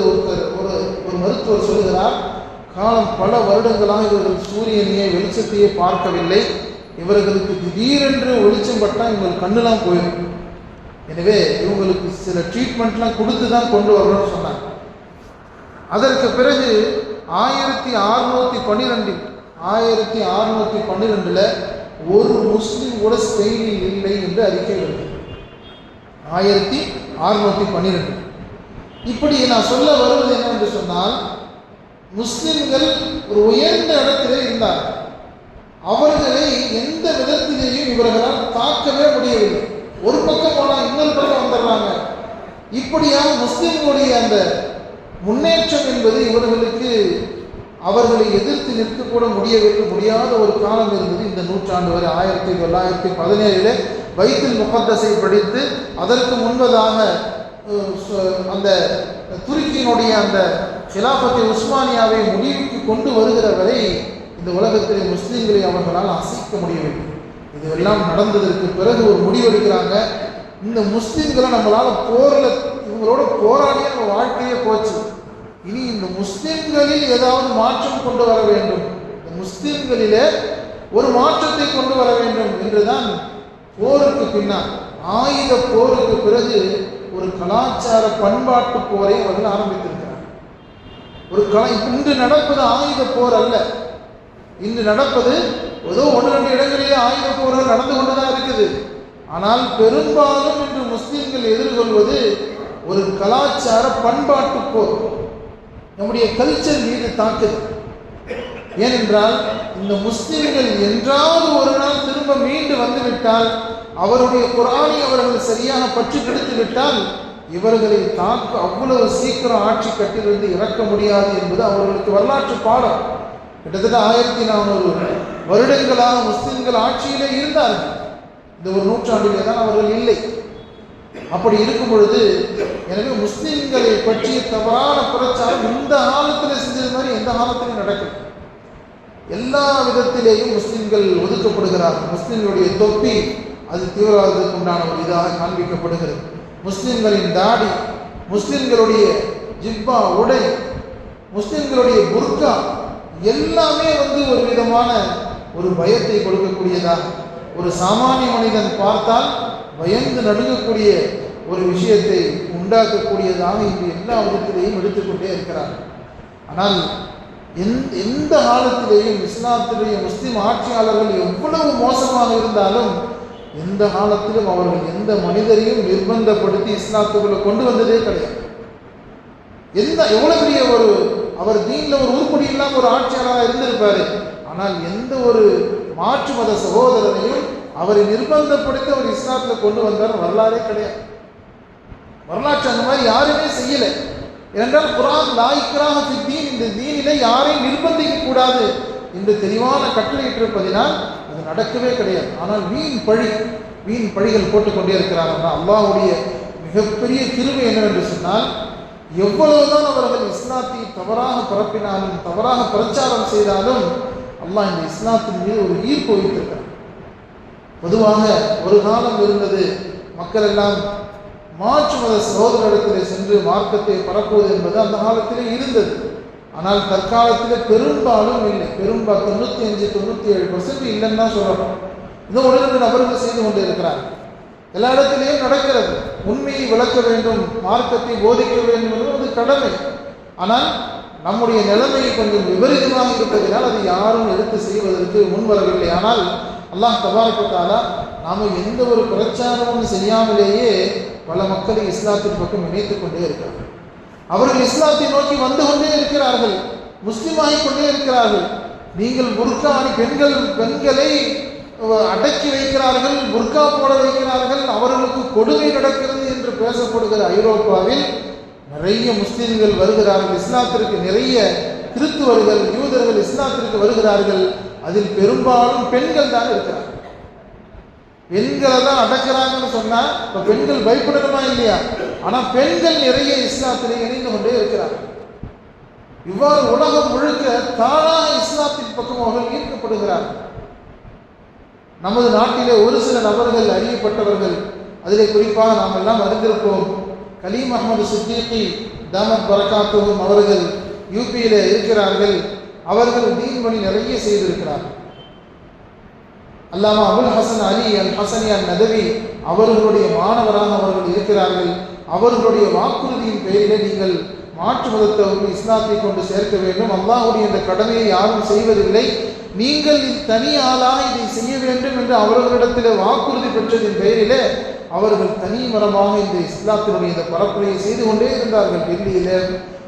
Speaker 1: ஒரு மருத்துவர் சொல்லுகிறார், காலம் பல வருடங்களாக இவர்கள் சூரியனையே வெளிச்சத்தையே பார்க்கவில்லை. இவர்களுக்கு திடீரென்று வெளிச்சம் பட்டால் இவங்களுக்கு கண்ணுலாம் போயிடும். எனவே இவங்களுக்கு சில ட்ரீட்மெண்ட்லாம் கொடுத்து தான் கொண்டு வரணும்னு சொன்னாங்க. அதற்கு பிறகு 1612 ஒரு முஸ்லீம் கூட ஸ்பெயினில் இல்லை என்று அறிக்கை வருது. 1612. இப்படி நான் சொல்ல வருவது என்னவென்று சொன்னால், முஸ்லிம்கள் ஒரு உயர்ந்த இடத்திலே இருந்தார்கள். அவர்களை எந்த விதத்திலேயும் இவர்களால் தாக்கவே முடியவில்லை. ஒரு பக்கம் போனால் இன்னொரு பக்கம் வந்துடுறாங்க. இப்படியாக முஸ்லிம்களுடைய அந்த முன்னேற்றம் என்பது இவர்களுக்கு அவர்களை எதிர்த்து நிற்கக்கூட முடியாத ஒரு காலம் இருந்தது. இந்த நூற்றாண்டு வரை 1917 பைத்துல் முகத்தஸை படித்து அதற்கு முன்பதாக அந்த துருக்கியினுடைய அந்த கிலாஃபத்தை உஸ்மானியாவை முடிவுக்கு கொண்டு வருகிற வரை இந்த உலகத்திலே முஸ்லீம்களை அவர்களால் அசைக்க முடியவில்லை. இதுவெல்லாம் நடந்ததற்கு பிறகு ஒரு முடிவெடுக்கிறாங்க, இந்த முஸ்லீம்களை நம்மளால் இவங்களோட போராடிய நம்ம வாழ்க்கையே போச்சு. இனி இந்த முஸ்லீம்களில் ஏதாவது மாற்றம் கொண்டு வர வேண்டும், இந்த முஸ்லீம்களிலே ஒரு மாற்றத்தை கொண்டு வர வேண்டும் என்றுதான் போருக்கு பின்னால், ஆயுத போருக்கு பிறகு ஒரு கலாச்சார பண்பாட்டு போரை அவர்கள் ஆரம்பித்திருக்கிறார். இன்று நடப்பது ஆயுத போர் அல்ல. இன்று நடப்பது ஏதோ 1-2 இடங்களிலே ஆயுத போர்கள் நடந்து கொண்டுதான் இருக்குது. ஆனால் பெரும்பாலும் இன்று முஸ்லீம்கள் எதிர்கொள்வது ஒரு கலாச்சார பண்பாட்டு போர், நம்முடைய கல்ச்சர் மீது தாக்குது. ஏனென்றால் இந்த முஸ்லீம்கள் என்றாவது ஒரு நாள் திரும்ப மீண்டு வந்துவிட்டால், அவருடைய குர்ஆனை அவர்கள் சரியாக பற்றி பிடித்து விட்டால், இவர்களை தாக்க அவ்வளவு சீக்கிரம் ஆட்சி கட்டிலிருந்து இறக்க முடியாது என்பது அவர்களுக்கு வரலாற்று பாடம். கிட்டத்தட்ட 1400 வருடங்களாக முஸ்லிம்கள் ஆட்சியிலே இருந்தார்கள். இந்த ஒரு நூற்றாண்டிலே தான் அவர்கள் இல்லை. அப்படி இருக்கும் பொழுது, எனவே முஸ்லிம்களை பற்றிய தவறான பிரச்சாரம் இந்த காலத்தில் செஞ்சது மாதிரி எந்த காலத்திலும் நடக்கும். எல்லா விதத்திலேயும் முஸ்லிம்கள் ஒதுக்கப்படுகிறார்கள். முஸ்லிம்களுடைய தொப்பி அது தீவிரவாதத்துக்கு உண்டான ஒரு இதாக காண்பிக்கப்படுகிறது. முஸ்லிம்களின் தாடி, முஸ்லிம்களுடைய ஜிப்பா உடை, முஸ்லிம்களுடைய புர்கா எல்லாமே ஒரு விதமான ஒரு பயத்தை கொடுக்கக்கூடியதாக, ஒரு சாமானிய மனிதன் பார்த்தால் பயந்து நடுங்கக்கூடிய ஒரு விஷயத்தை உண்டாக்கக்கூடியதாக இன்று எல்லா விதத்திலேயும் எடுத்துக்கொண்டே இருக்கிறார்கள். ஆனால் எந்த காலத்திலேயும் இஸ்லாத்திலேயே முஸ்லிம் ஆட்சியாளர்கள் எவ்வளவு மோசமாக இருந்தாலும் எந்த காலத்திலும் அவர்கள் எந்த மனிதரையும் நிர்பந்தப்படுத்தி இஸ்லாத்துக்குள்ள கொண்டு வந்ததே கிடையாது. எவ்வளவு பெரிய அவர் தீன்ல ஒரு உருப்படி இல்லாமல் ஒரு ஆட்சியாளராக இருந்திருப்பாரு. ஆனால் எந்த ஒரு மாற்று மத சகோதரனையும் அவரை நிர்பந்தப்படுத்தி அவர் இஸ்லாத்துல கொண்டு வந்தார் வரலாறே கிடையாது. வரலாற்று அந்த மாதிரி யாருமே செய்யல. ஏனென்றால் குர்ஆன் லா இக்ராஹ ஃபித்தீன், இந்த தீனிலே யாரையும் நிர்பந்திக்க கூடாது என்று தெளிவான கட்டளையிட்டிருப்பதினால் அது நடக்கவே கிடையாது. ஆனால் வீண் பழிகள் போட்டுக்கொண்டே இருக்கிறார்கள். அல்லாஹ்வுடைய மிகப்பெரிய கிருபை என்னவென்று சொன்னால், எவ்வளவுதான் அவர்கள் இஸ்லாத்தை தவறாக பரப்பினாலும் தவறாக பிரச்சாரம் செய்தாலும் அல்லாஹ் இந்த இஸ்லாத்தின் மீது ஒரு ஈர்ப்பு வைத்திருக்கிறார். பொதுவாக ஒரு காலம் இருந்தது, மக்கள் எல்லாம் மாற்று மத சகோதரத்திலே சென்று மார்க்கத்தை பரப்புவது என்பது அந்த காலத்திலே இருந்தது. ஆனால் தற்காலத்தில் பெரும்பாலும் இல்லை. 95-97% இல்லைன்னு தான் சொல்லணும். இன்னும் 1-2 நபர்கள் செய்து கொண்டு இருக்கிறார்கள். எல்லா இடத்திலேயும் நடக்கிறது. உண்மையை விளக்க வேண்டும், மார்க்கத்தை போதிக்க வேண்டும் என்பது கடமை. ஆனால் நம்முடைய நிலைமை கொஞ்சம் விபரீதமாக இருப்பதனால் அது யாரும் எடுத்து செய்வதற்கு முன்வரவில்லை. ஆனால் அல்லாஹ் தபாரக வ தஆலா நாம் எந்த ஒரு பிரச்சாரமும் செய்யாமலேயே பல மக்களை இஸ்லாத்தின் பக்கம் இணைத்துக் கொண்டே இருக்கிறார்கள். அவர்கள் இஸ்லாத்தை நோக்கி வந்து கொண்டே இருக்கிறார்கள், முஸ்லிமாகிக் கொண்டே இருக்கிறார்கள். நீங்கள் புர்கா பெண்களை அடக்கி வைக்கிறார்கள், புர்கா போட வைக்கிறார்கள், அவர்களுக்கு கொடுமை நடக்கிறது என்று பேசப்படுகிற ஐரோப்பாவில் நிறைய முஸ்லிம்கள் வருகிறார்கள், இஸ்லாத்திற்கு நிறைய கிறிஸ்துவர்கள் யூதர்கள் இஸ்லாத்திற்கு வருகிறார்கள். அதில் பெரும்பாலும் பெண்கள் தான் இருக்கிறார்கள். பெண்களை தான் அடக்கிறாங்கன்னு சொன்னா இப்ப பெண்கள் பயப்படணுமா இல்லையா? ஆனா பெண்கள் நிறைய இஸ்லாத்திலே இணைந்து கொண்டே இருக்கிறார்கள். இவ்வாறு உலகம் முழுக்க தானாக இஸ்லாத்தின் பக்கம் அவர்கள் ஈர்க்கப்படுகிறார்கள். நமது நாட்டிலே ஒரு சில நபர்கள் அறியப்பட்டவர்கள், அதிலே குறிப்பாக நாம் எல்லாம் அறிந்திருப்போம், கலீம் அஹ்மது சித்திகி தாமத் பரகாத்துஹும் அவர்கள் யூபியிலே இருக்கிறார்கள். அவர்கள் தீன் பணி நிறைய செய்திருக்கிறார்கள். அல்லாமா அபுல் ஹசன் அலி அல் ஹசனி அல் நதவி அவர்களுடைய மாணவராக அவர்கள் இருக்கிறார்கள். அவர்களுடைய வாக்குறுதியின் பெயரிலே நீங்கள் மாற்று மதத்தவர்கள் இஸ்லாத்தை கொண்டு சேர்க்க வேண்டும், அல்லாஹ்வுடைய இந்த கடமையை யாரும் செய்வதில்லை, நீங்கள் தனி ஆளாக இதை செய்ய வேண்டும் என்று அவர்களிடத்தில் வாக்குறுதி பெற்றதின் பெயரிலே அவர்கள் தனி மரமாக இந்த இஸ்லாத்தினுடைய இந்த பரப்புரையை செய்து கொண்டே இருந்தார்கள். டெல்லியில,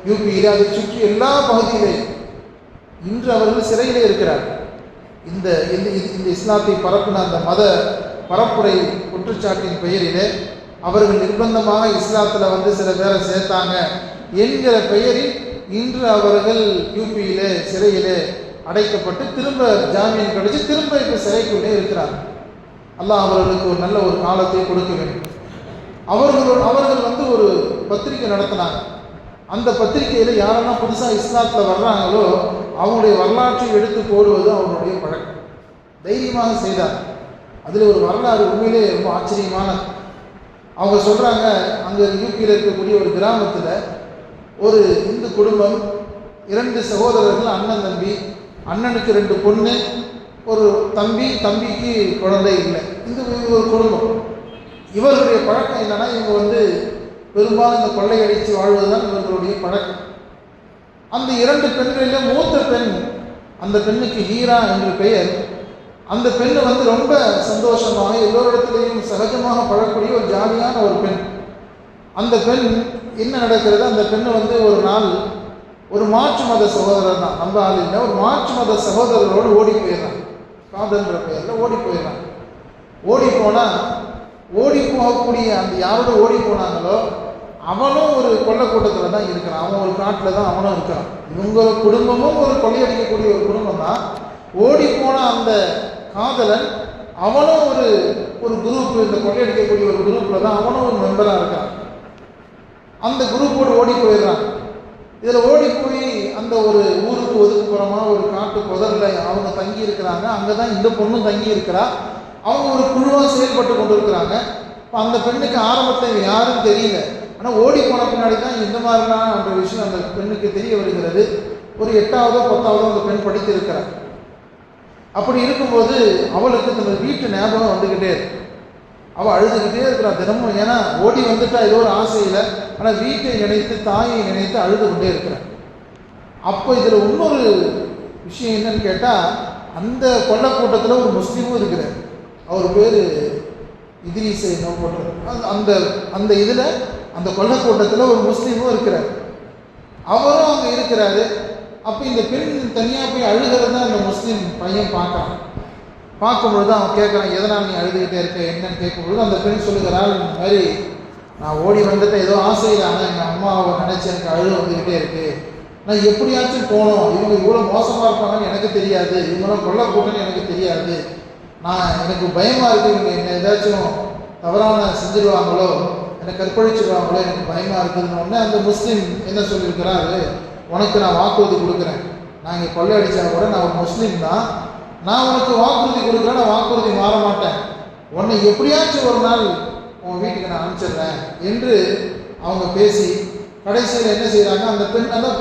Speaker 1: யூபியில, அதை சுற்றி எல்லா பகுதியிலே. இன்று அவர்கள் சிறையிலே இருக்கிறார்கள். இந்த இஸ்லாத்தை பரப்பின அந்த மத பரப்புரை குற்றச்சாட்டின் பெயரிலே அவர்கள் நிர்பந்தமாக இஸ்லாத்தில் வந்து சில பேரை சேர்த்தாங்க என்கிற பெயரில் இன்று அவர்கள் யூபியிலே சிறையிலே அடைக்கப்பட்டு திரும்ப ஜாமீன் கிடைச்சி திரும்ப இப்போ சிறைக்குள்ளே இருக்கிறார்கள். அல்லாஹ் அவர்களுக்கு ஒரு நல்ல ஒரு காலத்தை கொடுக்க வேண்டும். அவர்கள் வந்து ஒரு பத்திரிகை நடத்தினாங்க. அந்த பத்திரிகையில் யாரெல்லாம் புதுசாக இஸ்லாத்தில் வர்றாங்களோ அவங்களுடைய வரலாற்றை எடுத்து போடுவது அவங்களுடைய பழக்கம். தைரியமாக செய்தார். அதில் ஒரு வரலாறு உண்மையிலே ரொம்ப ஆச்சரியமான. அவங்க சொல்கிறாங்க, அங்கே யூபியில் இருக்கக்கூடிய ஒரு கிராமத்தில் ஒரு இந்து குடும்பம், 2 சகோதரர்கள், அண்ணன் தம்பி, அண்ணனுக்கு 2 பொண்ணு, ஒரு தம்பி, தம்பிக்கு குழந்தை இல்லை. இந்த ஒரு குடும்பம். இவர்களுடைய பழக்கம் என்னன்னா, இவங்க வந்து பெரும்பாலும் இந்த கொள்ளையடித்து வாழ்வதுதான் இவர்களுடைய பழக்கம். அந்த 2 பெண்களிலே மூத்த பெண், அந்த பெண்ணுக்கு ஹீரா என்று பெயர். அந்த பெண்ணு வந்து ரொம்ப சந்தோஷமாக எல்லோரிடத்திலையும் சகஜமாக பழக்கூடிய ஒரு ஜாலியான ஒரு பெண். அந்த பெண் என்ன நடக்கிறது, அந்த பெண்ணு வந்து ஒரு நாள் ஒரு மாற்று மத சகோதரர் தான், நம்ம ஆள் இல்லை, ஒரு மாற்று மத சகோதரரோடு ஓடி போயிடுறான். காதல்ன்ற பெயரில் ஓடி போயிடுறான். ஓடி போனால் ஓடி போகக்கூடிய அந்த யாரோட ஓடி போனாங்களோ அவனும் ஒரு கொள்ளை கூட்டத்தில் தான் இருக்கிறான். அவன் ஒரு காட்டில் தான் அவனும் இருக்கிறான். இவங்க குடும்பமும் ஒரு கொள்ளையடிக்கக்கூடிய ஒரு குடும்பம் தான். ஓடி போன அந்த காதலன் அவனும் ஒரு குரூப், இந்த கொள்ளையடிக்கக்கூடிய ஒரு குரூப்பில் தான் அவனும் ஒரு மெம்பராக இருக்கான். அந்த குரூப்போடு ஓடி போயிடுறான். இதில் ஓடி போய் அந்த ஒரு ஊருக்கு ஒதுக்குப்புறமாக ஒரு காட்டு புதரில் அவங்க தங்கி இருக்கிறாங்க. அங்கே தான் இந்த பொண்ணும் தங்கி இருக்கிறா. அவங்க ஒரு குழுவாக செயல்பட்டு கொண்டு இருக்கிறாங்க. இப்போ அந்த பெண்ணுக்கு ஆரம்பத்தில் யாரும் தெரியல. ஆனால் ஓடி போன பின்னாடி தான் இந்த மாதிரிலாம் அந்த விஷயம் அந்த பெண்ணுக்கு தெரிய வருகிறது. ஒரு 8ஆவதோ 10ஆவதோ அந்த பெண் படித்திருக்கிறார். அப்படி இருக்கும்போது அவளுக்கு தன்னோட வீட்டு ஞாபகம் வந்துக்கிட்டே இருக்கு. அவள் அழுதுகிட்டே இருக்கிறாள் தினமும். ஏன்னா ஓடி வந்துட்டா ஏதோ ஒரு ஆசையில், ஆனால் வீட்டை நினைத்து தாயை நினைத்து அழுது கொண்டே இருக்கிறார். அப்போ இதில் இன்னொரு விஷயம் என்னன்னு கேட்டால், அந்த கொள்ளை கூட்டத்தில் ஒரு முஸ்லீமும் இருக்கிறார். அவர் பேர் இத்ரீஸ் என்ன போட்டு அந்த அந்த இதில் அந்த கொள்ளை கூட்டத்தில் ஒரு முஸ்லீமும் இருக்கிறார். அவரும் அங்கே இருக்கிறாரு. அப்போ இந்த பெண் தனியாக போய் அழுகிறது தான் அந்த முஸ்லீம் பையன் பார்க்குறான். பார்க்கும்பொழுது அவன் கேட்குறான், எதனால் நீ அழுதுகிட்டே இருக்க என்னன்னு கேட்கும்பொழுது அந்த பெண் சொல்லுகிறாள், இந்த மாதிரி நான் ஓடி வந்துட்டேன் ஏதோ ஆசையில், ஆனால் எங்கள் அம்மாவை நினச்சி எனக்கு அழுது வந்துக்கிட்டே இருக்குது. நான் எப்படியாச்சும் போகணும், இவங்க இவ்வளோ மோசமாக இருப்பாங்கன்னு எனக்கு தெரியாது, இவங்களாம் கொள்ள கூட்டன்னு எனக்கு தெரியாது, எனக்கு பயமாக இருக்குது, இவங்க என்ன ஏதாச்சும் தவறான செஞ்சிருவாங்களோ, என்னை கற்பழிச்சிருவாங்களோ, எனக்கு பயமாக இருக்குதுன்னு உடனே அந்த முஸ்லீம் என்ன சொல்லியிருக்கிறாரு, உனக்கு நான் வாக்குறுதி கொடுக்குறேன், நான் இங்கே கொள்ளையடித்தா கூட நான் ஒரு முஸ்லீம் தான், நான் உனக்கு வாக்குறுதி கொடுக்குறேன், நான் வாக்குறுதி மாற மாட்டேன், உன்னை எப்படியாச்சும் ஒரு நாள் உன் வீட்டுக்கு நான் அனுப்பிச்சிடுறேன் என்று அவங்க பேசி கடைசியில் என்ன செய்கிறாங்க, அந்த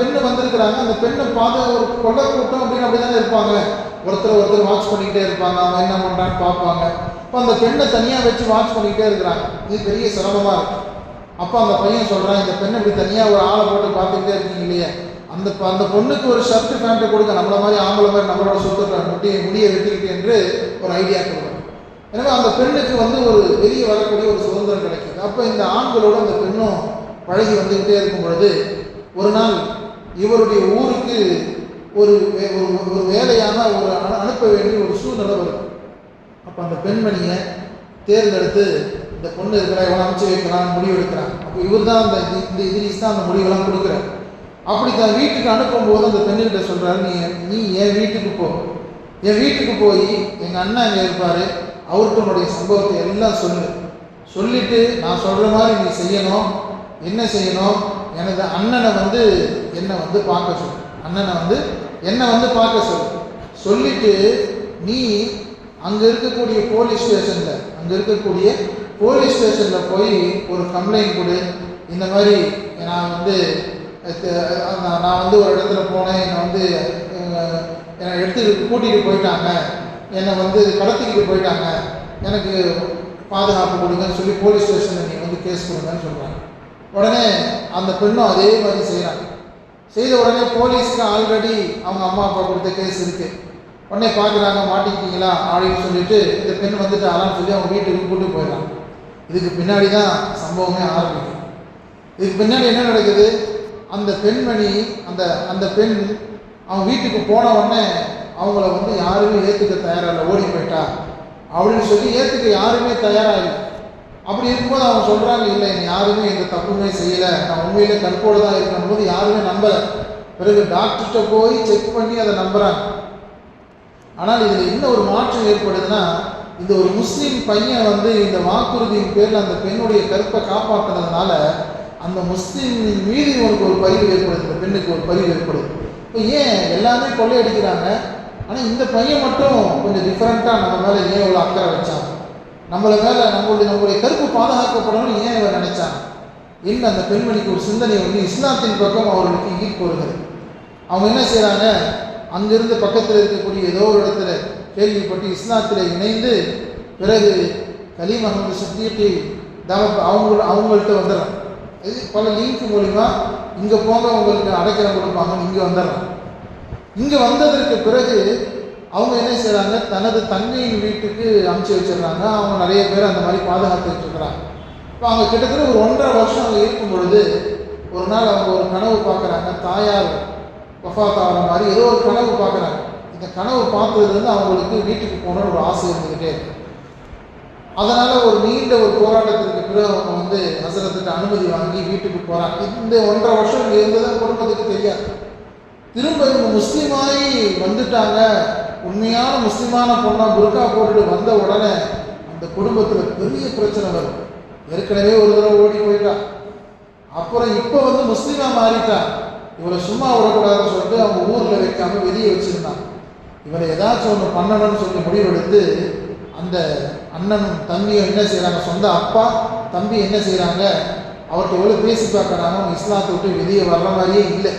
Speaker 1: பெண்ணு வந்திருக்கிறாங்க. அந்த பெண்ணை பார்த்து ஒரு கொள்ளை கூட்டம் அப்படின்னு அப்படி தானே இருப்பாங்க, ஒருத்தர் வாட்ச் பண்ணிக்கிட்டே இருப்பாங்க, அவன் என்ன பண்ணுறான்னு பார்ப்பாங்க. இப்போ அந்த பெண்ணை தனியாக வச்சு வாட்ச் பண்ணிக்கிட்டே இருக்கிறாங்க. இது பெரிய சிரமமாக இருக்குது. அப்போ அந்த பையன் சொல்கிறான், இந்த பெண்ணை இப்படி தனியாக ஒரு ஆளை போட்டு பார்த்துக்கிட்டே இருக்கீங்க இல்லையா, அந்த பொண்ணுக்கு ஒரு ஷர்ட் பேண்ட்டை கொடுக்க, நம்மள மாதிரி ஆம்பளை மாதிரி நம்மளோட சுத்த முடியை வெட்டிக்கிட்டு என்று ஒரு ஐடியா கொடுக்கணும். எனவே அந்த பெண்ணுக்கு வந்து ஒரு வெளியே வரக்கூடிய ஒரு சுதந்திரம் கிடைக்குது. அப்போ இந்த ஆண்களோடு அந்த பெண்ணும் பழகி வந்துக்கிட்டே இருக்கும் பொழுது ஒரு நாள் இவருடைய ஊருக்கு ஒரு வேலையாக ஒரு அனுப்ப வேண்டிய ஒரு சூழ்நிலை வரும். அப்போ அந்த பெண்மணியை தேர்ந்தெடுத்து இந்த பொண்ணு இருக்கிறா, இவனை அமைச்சு வைக்கிறான், முடிவு எடுக்கிறான். அப்போ இவர் தான் இந்த இதிலிஸ் தான் அந்த முடிவெல்லாம் கொடுக்குறார். அப்படி தான் வீட்டுக்கு அனுப்பும்போது அந்த பெண்ணுக்கிட்ட சொல்கிறாரு, நீ என் வீட்டுக்கு போ, என் வீட்டுக்கு போய் எங்கள் அண்ணன் அங்கே இருப்பார், அவர்கிட்ட உன்னுடைய சம்பவத்தை எல்லாம் சொல்லிட்டு நான் சொல்கிற மாதிரி நீ செய்யணும். என்ன செய்யணும்? எனது அண்ணனை வந்து என்னை வந்து பார்க்க சொல்லு, என்னை வந்து பார்க்க சொல்லிட்டு நீ அங்கே இருக்கக்கூடிய போலீஸ் ஸ்டேஷனில் போய் ஒரு கம்ப்ளைண்ட் கொடு. இந்த மாதிரி நான் வந்து ஒரு இடத்துல போனேன், என்னை எடுத்துக்கிட்டு கூட்டிகிட்டு போயிட்டாங்க, என்னை வந்து கடத்திக்கிட்டு போயிட்டாங்க, எனக்கு பாதுகாப்பு கொடுங்கன்னு சொல்லி போலீஸ் ஸ்டேஷனில் நீங்கள் வந்து கேஸ் கொடுங்கன்னு சொல்கிறாங்க. உடனே அந்த பெண்ணும் அதே மாதிரி செய்கிறாங்க. செய்த உடனே போலீஸுக்கு ஆல்ரெடி அவங்க அம்மா அப்பா கொடுத்த கேஸ் இருக்குது. உடனே பார்க்குறாங்க, மாட்டிக்கிட்டீங்களா அப்படின்னு சொல்லிட்டு இந்த பெண் வந்துட்டு அலான்னு சொல்லி அவங்க வீட்டுக்கு கூப்பிட்டு போயிடறாங்க. இதுக்கு பின்னாடி தான் சம்பவமே ஆரம்பிக்கும். இதுக்கு பின்னாடி என்ன நடக்குது? அந்த பெண்மணி அந்த பெண் அவங்க வீட்டுக்கு போன உடனே அவங்கள வந்து யாருமே ஏற்றுக்க தயாராக இல்லை, ஓடி போயிட்டா அப்படின்னு சொல்லி ஏற்றுக்க யாருமே தயாராக இல்லை. அப்படி இருக்கும்போது அவங்க சொல்கிறாங்க, இல்லை என்னை யாருமே எந்த தப்புமே செய்யலை, நான் உண்மையிலே கற்போடு தான் இருக்கணும் போது யாருமே நம்பலை. பிறகு டாக்டர்கிட்ட போய் செக் பண்ணி அதை நம்புகிறாங்க. ஆனால் இதில் என்ன ஒரு மாற்றம் ஏற்படுதுன்னா, இந்த ஒரு முஸ்லீம் பையன் வந்து இந்த வாக்குறுதியின் பேரில் அந்த பெண்ணுடைய கற்பை காப்பாற்றினதுனால அந்த முஸ்லீமின் மீது இவனுக்கு ஒரு பரிவு ஏற்படுது, இந்த பெண்ணுக்கு ஒரு பரிவு ஏற்படுது. இப்போ ஏன் எல்லாமே கொள்ளையடிக்கிறாங்க, ஆனால் இந்த பையன் மட்டும் கொஞ்சம் டிஃப்ரெண்ட்டாக நம்ம மேலே ஏன் இவ்வளோ அக்கறை வச்சாங்க, நம்மளுடைய கருப்பு பாதுகாக்கப்படணும்னு ஏன் இவர் நினைச்சாங்க? என்ன அந்த பெண்மணிக்கு ஒரு சிந்தனை வந்து இஸ்லாத்தின் பக்கம் அவர்களுக்கு ஈர்ப்பு வருகிறது. அவங்க என்ன செய்கிறாங்க, அங்கிருந்து பக்கத்தில் இருக்கக்கூடிய ஏதோ ஒரு இடத்துல கேள்விப்பட்டு இஸ்லாத்தில் இணைந்து பிறகு கலீம் அஹமது சித்திக்கு அவங்கள்ட்ட வந்துடுறாங்க. இது பல லிங்க் மூலிமா இங்கே போங்க உங்களுக்கு அடைக்கலம் கொடுப்பாங்கன்னு இங்கே வந்துடுறாங்க. இங்கே வந்ததற்கு பிறகு அவங்க என்ன செய்கிறாங்க, தனது தங்கையின் வீட்டுக்கு அனுப்பிச்சி வச்சிடுறாங்க. அவங்க நிறைய பேர் அந்த மாதிரி பாதுகாத்துக்கிட்டு இருக்கிறாங்க. இப்போ அவங்க கிட்டத்தட்ட ஒரு 1.5 வருஷம் அங்கே இருக்கும் பொழுது ஒரு நாள் அவங்க ஒரு கனவு பார்க்குறாங்க. தாயார் வஃபாத் ஆகிற மாதிரி ஏதோ ஒரு கனவு பார்க்குறாங்க. இந்த கனவு பார்த்ததுலேருந்து அவங்களுக்கு வீட்டுக்கு போகணுன்னு ஒரு ஆசை இருந்துக்கிட்டே இருக்கு. அதனால் ஒரு நீண்ட ஒரு போராட்டத்திற்கு பிறகு அவங்க வந்து ஹசரத்துக்கு அனுமதி வாங்கி வீட்டுக்கு போகிறாங்க. இந்த 1.5 வருஷம் இங்கே இருந்ததான் குடும்பத்துக்கு தெரியாது. திரும்ப இவங்க முஸ்லீமாகி வந்துட்டாங்க, உண்மையான முஸ்லீமான பொண்ணாக புர்கா போட்டுட்டு வந்த உடனே அந்த குடும்பத்தில் பெரிய பிரச்சனை வரும். ஏற்கனவே ஒரு தடவை ஓடி போயிட்டா, அப்புறம் இப்போ வந்து முஸ்லீமாக மாறிட்டா. இவரை சும்மா விடக்கூடாதுன்னு சொல்லிட்டு அவங்க ஊரில் வைக்காமல் வெளியே வச்சுருந்தாங்க. இவரை ஏதாச்சும் ஒன்று பண்ணணும்னு சொல்லி முடிவெடுத்து அந்த அண்ணனும் தம்பியும் என்ன செய்கிறாங்க, சொந்த அப்பா தம்பி என்ன செய்கிறாங்க, அவர்கிட்ட எவ்வளோ பேசி பார்க்குறாங்க. அவங்க இஸ்லாத்தை விட்டு வெளியே வர்ற மாதிரியே இல்லை.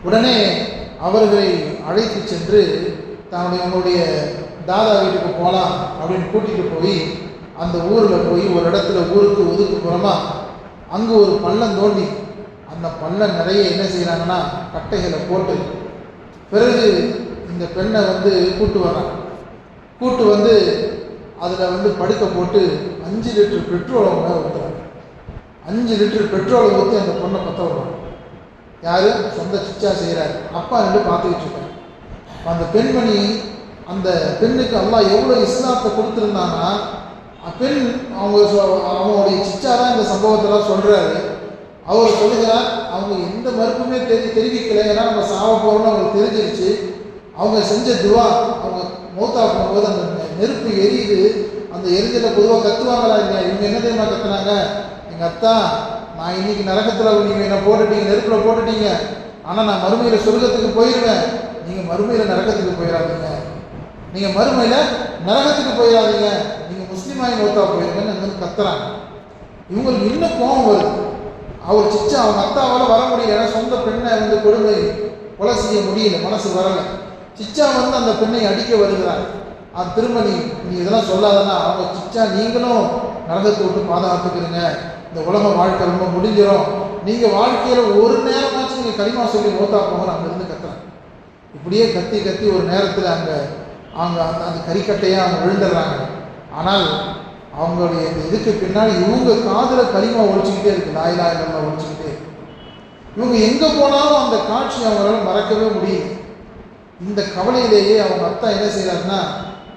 Speaker 1: உடனே அவர்களை அழைத்து சென்று உங்களுடைய தாதா வீட்டுக்கு போகலாம் அப்படின்னு கூட்டிகிட்டு போய் அந்த ஊரில் போய் ஒரு இடத்துல ஊருக்கு ஒதுக்குப்புறமாக அங்கே ஒரு பள்ளம் தோண்டி அந்த பள்ளம் நிறைய என்ன செய்கிறாங்கன்னா கட்டைகளை போட்டு பிறகு இந்த பெண்ணை வந்து கூட்டு வந்து அதில் வந்து படுக்க போட்டு 5 லிட்டர் பெட்ரோலை ஊற்றுறாங்க. 5 லிட்டர் பெட்ரோலை ஊற்றி அந்த பொண்ணை பற்ற விடுறாங்க. யார்? சொந்த சிச்சா செய்கிறாரு. அப்பா ரெண்டு பார்த்துக்கிட்டு இருக்காரு. அந்த பெண்மணி அந்த பெண்ணுக்கு அல்லாஹ் எவ்வளோ இஸ்லாத்தை கொடுத்துருந்தாங்கன்னா பெண் அவங்களுடைய சிச்சா தான் இந்த சம்பவத்தெல்லாம் சொல்கிறாரு. அவர் சொல்லுகிறார், அவங்க எந்த மறுப்புமே தெரிவிக்கலை. ஏன்னா நம்ம சாவ போகிறோம்னு அவங்களுக்கு தெரிஞ்சிருச்சு. அவங்க செஞ்ச துவா, அவங்க மௌத்தா போகும்போது அந்த நெருப்பு எரியுது. அந்த எரிஞ்சலை பொதுவாக கத்துவாங்களா இல்லையா? இவங்க என்ன தெரியுமா கத்துனாங்க, எங்கள் அத்தா நான் இன்னைக்கு நரகத்தில் நீங்கள் என்ன போட்டுட்டீங்க, நெருப்பில் போட்டுட்டீங்க, ஆனால் நான் மறுமையில் சொர்க்கத்துக்கு போயிடுவேன், நீங்கள் மறுமையில் நரகத்துக்கு போயிடாதீங்க, நீங்கள் மறுமையில் நரகத்துக்கு போயிடாதீங்க, நீங்கள் முஸ்லீமாயி மௌத்தா போயிருங்கன்னு அங்கே கத்துறாங்க. இவங்களுக்கு இன்னும் கோபம் வருது. அவர் சிச்சா அவங்க அத்தாவால் வர முடியல, ஏன்னா சொந்த பெண்ணை வந்து கொடுமை கொலை செய்ய முடியல, மனசு வரலை. சிச்சா வந்து அந்த பெண்ணை அடிக்க வருகிறார். அது திரும்ப நீ இதெல்லாம் சொல்லாதன்னா அவங்க சிச்சா நீங்களும் நரகத்தை விட்டு பாதுகாத்துக்கிறீங்க, இந்த உலக வாழ்க்கை ரொம்ப முடிஞ்சிடும், நீங்கள் வாழ்க்கையில் ஒரு நேரமாச்சும் நீங்கள் களிமா சொல்லி மௌத்தா போகிற அங்கேருந்து கத்துறாங்க. இப்படியே கத்தி கத்தி ஒரு நேரத்தில் அங்கே அவங்க அந்த கறிக்கட்டையாக அவங்க விழுந்துடுறாங்க. ஆனால் அவங்களுடைய இந்த இதுக்கு பின்னாடி இவங்க காதில் களிமா ஒழிச்சுக்கிட்டே இருக்கு, லா இலாஹ இல்லல்லாஹ் ஒழிச்சுக்கிட்டே இருக்கு. இவங்க எங்கே போனாலும் அந்த காட்சி அவங்களால மறக்கவே முடியுது. இந்த கவலையிலேயே அவங்க அப்பா என்ன செய்கிறாருன்னா,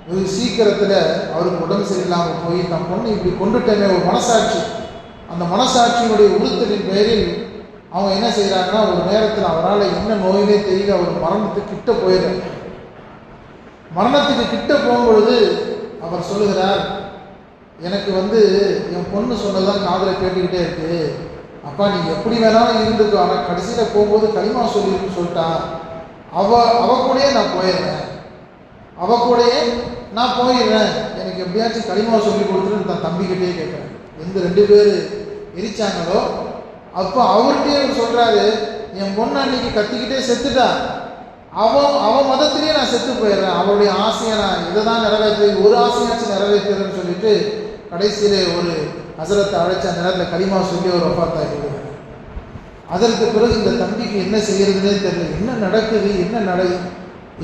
Speaker 1: வெகு சீக்கிரத்தில் அவருக்கு உடம்பு சரியில்லாமல் போய் தம் பொண்ணு இப்படி கொண்டுட்டேனே ஒரு மனசாட்சி, அந்த மனசாட்சியினுடைய உறுத்தலின் பெயரில் அவங்க என்ன செய்கிறாங்கன்னா, ஒரு நேரத்தில் அவரால் என்ன நோயினே தெரியல, அவர் மரணத்துக்கு கிட்ட போயிடுறார். மரணத்துக்கு கிட்ட போகும்பொழுது அவர் சொல்லுகிறார், எனக்கு என் பொண்ணு சொன்னதான் காதில் கேட்டுக்கிட்டே இருக்கு, அப்பா நீ எப்படி வேணாலும் இருந்துக்கோ, ஆனால் கடைசியில் போகும்போது களிமா சொல்லிருக்குன்னு சொல்லிட்டா, அவ கூடயே நான் போயிடுறேன், அவ கூடயே நான் போயிடுறேன், எனக்கு எப்படியாச்சும் களிமா சொல்லி கொடுத்துட்டு நான் தம்பிக்கிட்டே கேட்குறேன். எந்த 2 பேர் எரிச்சாங்களோ அப்போ அவர்கிட்டயே அவர் சொல்கிறாரு, என் பொண்ணு அன்னைக்கு கத்திக்கிட்டே செத்துட்டா, அவ மதத்திலேயே நான் செத்து போயிடுறேன், அவருடைய ஆசையை நான் இதை தான் நிறைவேற்றுறேன், ஒரு ஆசையாச்சும் நிறைவேற்றுறேன்னு சொல்லிட்டு கடைசியில் ஒரு ஹசரத்தை அழைச்சி அந்த நேரத்தில் களிமா சொல்லி ஒரு வஃபாத்தாகிடுவார். அதற்கு பிறகு இந்த தம்பிக்கு என்ன செய்யறதுனே தெரியல, என்ன நடக்குது என்ன நடக்குது.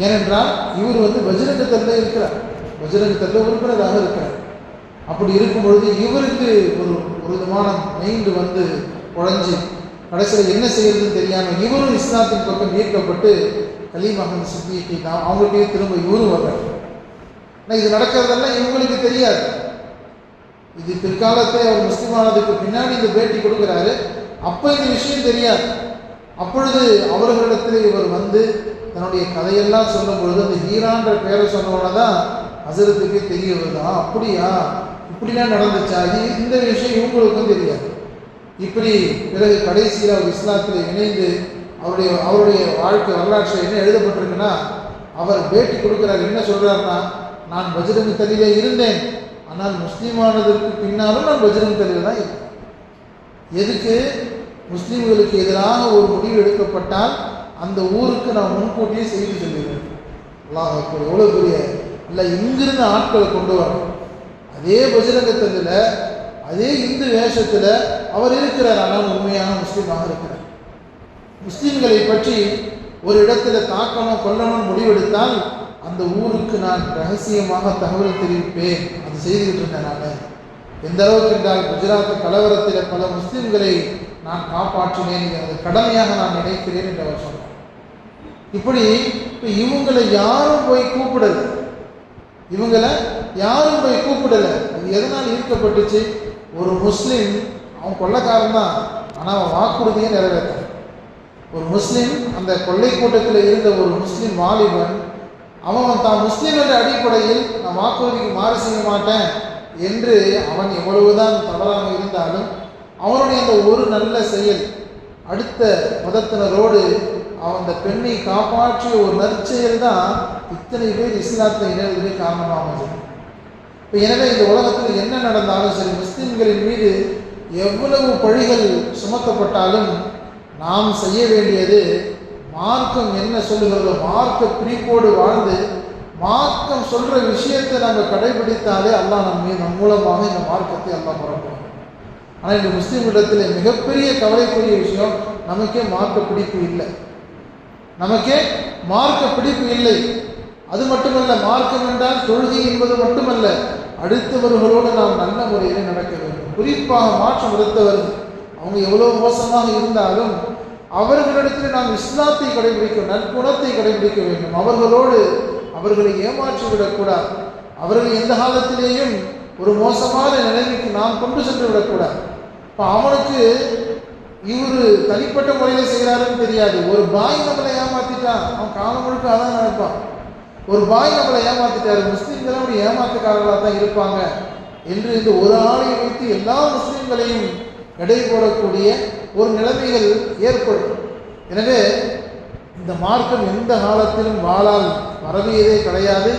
Speaker 1: ஏனென்றால் இவர் பஜ்ரங்க தள்ளில் இருக்கிறார், பஜ்ரங்க தள்ளில் உறுப்பினராக இருக்கிறார். அப்படி இருக்கும் பொழுது இவருக்கு ஒரு விதமான மைண்டு குழஞ்சி கடைசியில் என்ன செய்யறதுன்னு தெரியாமல் இவரும் இஸ்லாத்தின் பக்கம் ஈர்க்கப்பட்டு கலீம் அஹ்மத் சித்திக்கு தான் அவங்கள்ட்டயே திரும்ப இவரும் வர்றார். ஆனால் இது நடக்கிறதெல்லாம் இவங்களுக்கு தெரியாது. இது பிற்காலத்தை அவர் முஸ்லிமானதுக்கு பின்னாடி இந்த பேட்டி கொடுக்குறாரு, அப்போ இந்த விஷயம் தெரியாது. அப்பொழுது அவர்களிடத்தில் இவர் தன்னுடைய கதையெல்லாம் சொல்லும் பொழுது அந்த ஹீரான்ற பேரை சொன்னோட தான் ஹசரத்துக்கே தெரிய வருதான், அப்படியா இப்படிலாம் நடந்துச்சா, இந்த விஷயம் இவங்களுக்கும் தெரியாது. இப்படி பிறகு கடைசியில் அவர் இஸ்லாத்தில் இணைந்து அவருடைய வாழ்க்கை வரலாற்றில் என்ன எழுதப்பட்டிருக்குன்னா, அவர் பேட்டி கொடுக்குறாரு, என்ன சொல்கிறாருன்னா, நான் பஜ்ரங் தளியிலே இருந்தேன், ஆனால் முஸ்லீமானதற்கு பின்னாலும் நான் பஜ்ரங் தளியில் தான் இருக்கேன். எதுக்கு? முஸ்லீம்களுக்கு எதிராக ஒரு முடிவு எடுக்கப்பட்டால் அந்த ஊருக்கு நான் முன்கூட்டியே செய்தி சொல்லிடுவேன். அல்லாஹ் எவ்வளோ பெரிய இல்லை, இங்கிருந்து ஆட்களை கொண்டு வரணும். அதே பஜ்ரங்க தளியில் அதே இந்து வேஷத்தில் அவர் இருக்கிறார், ஆனால் உண்மையான முஸ்லீமாக இருக்கிறார். முஸ்லீம்களை பற்றி ஒரு இடத்துல தாக்கணும் கொல்லணும் முடிவெடுத்தால் அந்த ஊருக்கு நான் ரகசியமாக தகவல் தெரிவிப்பேன், அது செய்துகிட்டு இருந்தேன். நான் எந்த அளவுக்கு என்றால் குஜராத் கலவரத்தில் பல முஸ்லீம்களை நான் காப்பாற்றினேன், எனது கடமையாக நான் நினைக்கிறேன் என்று அவர் சொன்னார். இப்படி இப்போ இவங்களை யாரும் போய் கூப்பிடலை, இவங்களை யாரும் போய் கூப்பிடலை. அது எதனால் ஈர்க்கப்பட்டுச்சு? ஒரு முஸ்லீம், அவன் கொள்ளைக்காரன் தான், ஆனால் அவன் வாக்குறுதியை நிறைவேற்றான். ஒரு முஸ்லீம், அந்த கொள்ளை கூட்டத்தில் இருந்த ஒரு முஸ்லீம் வாலிபன், அவன் தான் முஸ்லீம் என்ற அடிப்படையில் நான் வாக்குறுதிக்கு மாறு செய்ய மாட்டேன் என்று அவன் எவ்வளவுதான் தவறாக இருந்தாலும் அவனுடைய அந்த ஒரு நல்ல செயல் அடுத்த மதத்தினரோடு அவன் அந்த பெண்ணை காப்பாற்றிய ஒரு நற்செயல் தான் இத்தனை பேர் இஸ்லாத்தில் இணைவதற்கு காரணமாக அமைஞ்சது. இப்போ எனவே இந்த உலகத்தில் என்ன நடந்தாலும் சரி, முஸ்லீம்களின் மீது எவ்வளவு பழிகள் சுமத்தப்பட்டாலும் நாம் செய்ய வேண்டியது மார்க்கம் என்ன சொல்லுகிறதோ மார்க்க பிடிப்போடு வாழ்ந்து மார்க்கம் சொல்கிற விஷயத்தை நம்ம கடைபிடித்தாலே அல்லாஹ் நம் மூலமாக இந்த மார்க்கத்தை அல்லாஹ் பரப்புவாங்க. ஆனால் இந்த முஸ்லீம்களிடத்தில் மிகப்பெரிய கவலைக்குரிய விஷயம், நமக்கே மார்க்க பிடிப்பு இல்லை, நமக்கே மார்க்க பிடிப்பு இல்லை. அது மட்டுமல்ல, மார்க்கம் என்றால் தொழுகை என்பது மட்டுமல்ல, அடுத்தவர்களோடு நாம் நல்ல முறையில் நடக்க வேண்டும். குறிப்பாக மாற்றம் எடுத்தவர்கள் அவங்க எவ்வளோ மோசமாக இருந்தாலும் அவர்களிடத்தில் நாம் இஸ்லாத்தை கடைபிடிக்க, நற்குணத்தை கடைபிடிக்க வேண்டும். அவர்களோடு அவர்களை ஏமாற்றிவிடக்கூடாது. அவர்கள் எந்த காலத்திலேயும் ஒரு மோசமான நிலைமைக்கு நாம் கொண்டு சென்று விடக்கூடாது. இப்போ அவனுக்கு இவர் தனிப்பட்ட முறையில் செய்கிறாருன்னு தெரியாது. ஒரு பாய் நம்மளை ஏமாத்திட்டான், அவன் காலம் முழுக்க அதான் நினைப்பான். ஒரு பாய் நம்மளை ஏமாத்திட்டாரு, முஸ்லீம்களும் அப்படி ஏமாத்துக்காரர்களாக தான் இருப்பாங்க என்று இந்த ஒரு ஆளை வைத்து எல்லா முஸ்லீம்களையும் எடை போடக்கூடிய ஒரு நிலைமைகள் ஏற்படும். எனவே இந்த மார்க்கம் எந்த காலத்திலும் வாழால் பரவியதே கிடையாது.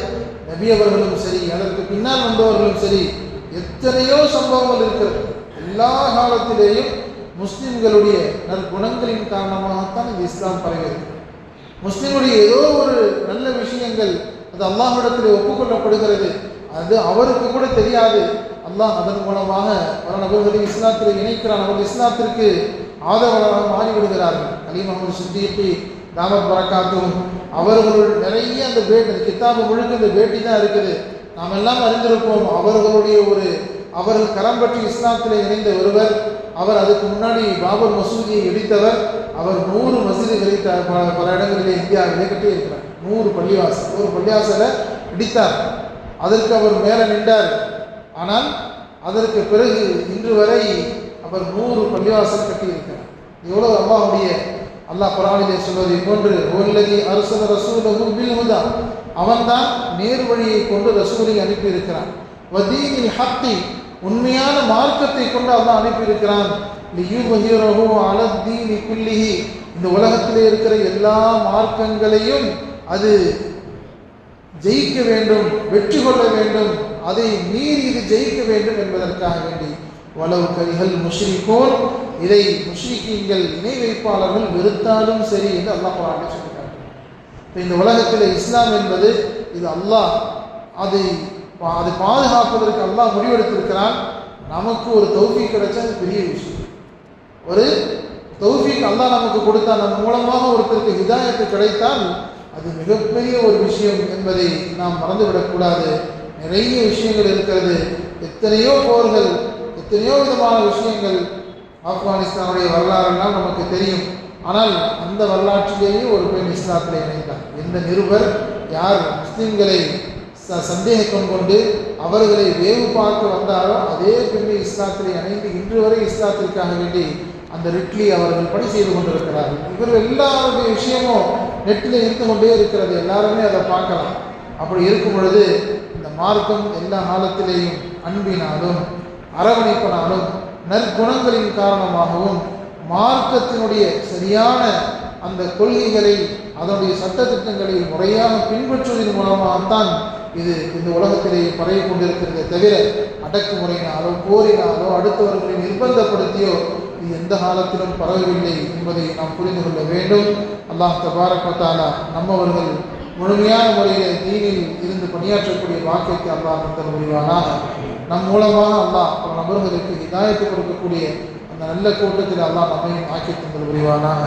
Speaker 1: நபி அவர்களும் சரி, அதற்கு பின்னால் வந்தவர்களும் சரி, எத்தனையோ சம்பவங்கள் இருக்கிறது. எல்லா காலத்திலேயும் முஸ்லிம்களுடைய நற்குணங்களின் காரணமாகத்தான் இந்த இஸ்லாம் பரவியது. முஸ்லிம்களுடைய ஏதோ ஒரு நல்ல விஷயங்கள் அது அல்லாஹ்விடத்தில் ஒப்புக்கொள்ளப்படுகிறது, அது அவருக்கு கூட தெரியாது. அல்லாஹ் அதன் மூலமாக பல நபர்களை இஸ்லாத்தில் இணைக்கிறான். அவர்கள் இஸ்லாத்திற்கு ஆதரவாக மாறிவிடுகிறார்கள். அலி முகமது சித்திகி தாமத் பரக்காத்தும் அவர்களுள் நிறைய அந்த பேட்டி, அந்த கித்தாபு முழுக்க இந்த பேட்டி தான் இருக்குது. நாம் எல்லாம் அறிந்திருப்போம். அவர்கள் கரம் பற்றி இஸ்லாத்தில் இணைந்த ஒருவர். அவர் அதுக்கு முன்னாடி பாபர் மசூதியை இடித்தவர். அவர் 100 மசூதிகளை பல இடங்களிலே இந்தியாவிலே கட்டியிருக்கிறார். 100 பள்ளிவாசல், ஒரு பள்ளிவாசலை இடித்தார். அதற்கு அவர் மேலே நின்றார். ஆனால் அதற்கு பிறகு இன்று வரை அவர் 100 பள்ளிவாசல் கட்டியிருக்கிறார். எவ்வளவு அல்லாஹ் குர்ஆனிலே சொல்வதை போன்று வல்லதி அர்ஸல ரசூலஹு பில் ஹுதா, அவன்தான் நேர் வழியை கொண்டு ரசூலை அனுப்பி இருக்கிறான். வதீனில் ஹக்கி, உண்மையான மார்க்கத்தை கொண்டு அல்லாஹ் அனுப்பி இருக்கிறான். லியுத்ஹிரஹு அலத்தீனி குல்லிஹி, இந்த உலகத்திலே இருக்கிற எல்லா மார்க்கங்களையும் அது ஜெயிக்க வேண்டும், வெற்றி கொள்ள வேண்டும், அதை மீறி இது ஜெயிக்க வேண்டும் என்பதற்காக வேண்டி வலவு கரிகள் முஷ்ரிகூன், இதை முஷ்ரிக்கீன்கள் இணை வைப்பாளர்கள் வெறுத்தாலும் சரி என்று அல்லாஹ் குர்ஆனில் சொல்கிறார். இந்த உலகத்தில் இஸ்லாம் என்பது இது அல்லாஹ் அதை பாதுகாப்பதற்கு அல்லாஹ் முடிவெடுத்திருக்கிறான். நமக்கு ஒரு தௌஃபீக் கிடைச்சா அது பெரிய விஷயம். ஒரு தௌஃபீக் அல்லாஹ் நமக்கு கொடுத்தா, நம் மூலமாக ஒருத்தருக்கு ஹிதாயத்து கிடைத்தால் அது மிகப்பெரிய ஒரு விஷயம் என்பதை நாம் மறந்துவிடக்கூடாது. நிறைய விஷயங்கள் இருக்கிறது. எத்தனையோ போர்கள், எத்தனையோ விதமான விஷயங்கள். ஆப்கானிஸ்தானுடைய வரலாறுலாம் நமக்கு தெரியும். ஆனால் அந்த வரலாற்றிலேயே ஒரு பெண் இஸ்லாத்திலே இணைந்தார். எந்த நிருபர் யார் முஸ்லிம்களை சந்தேகம் கொண்டு அவர்களை வேவு பார்க்க வந்தாரோ அதே பெண்ணை இஸ்லாத்திலே இணைந்து இன்று வரை இஸ்லாத்திற்காக வேண்டி அந்த ரிட்லி அவர்கள் பணி செய்து கொண்டிருக்கிறார்கள். இவர்கள் எல்லாருடைய விஷயமும் நெட்டில் இருந்து கொண்டே இருக்கிறது. எல்லாருமே அதை பார்க்கலாம். அப்படி இருக்கும் பொழுது இந்த மார்க்கம் எல்லா காலத்திலேயும் அன்பினாலும் அரவணைப்பினாலும் நற்குணங்களின் காரணமாகவும் மார்க்கத்தினுடைய சரியான அந்த கொள்கைகளை, அதனுடைய சட்டத்திட்டங்களை முறையாக பின்பற்றுவதன் மூலமாகத்தான் இது இந்த உலகத்திலே பரவி கொண்டிருக்கிறதே தவிர அடக்குமுறையினாலோ போரினாலோ அடுத்தவர்களை நிர்பந்தப்படுத்தியோ இது எந்த காலத்திலும் பரவவில்லை என்பதை நாம் புரிந்து கொள்ள வேண்டும். அல்லாஹ் தபாரக் வ தஆலா நம்மவர்கள் முழுமையான முறையில் தீனில் இருந்து பணியாற்றக்கூடிய வாக்கியத்தை அல்லாஹ் தந்தல் புரிவானாக. நம் மூலமாக அல்லாஹ் பல நபர்களுக்கு ஹிதாயத்து கொடுக்கக்கூடிய அந்த நல்ல கூட்டத்தில் அல்லாஹ் நம்மையும் ஆக்கி தந்தல் புரிவானாக.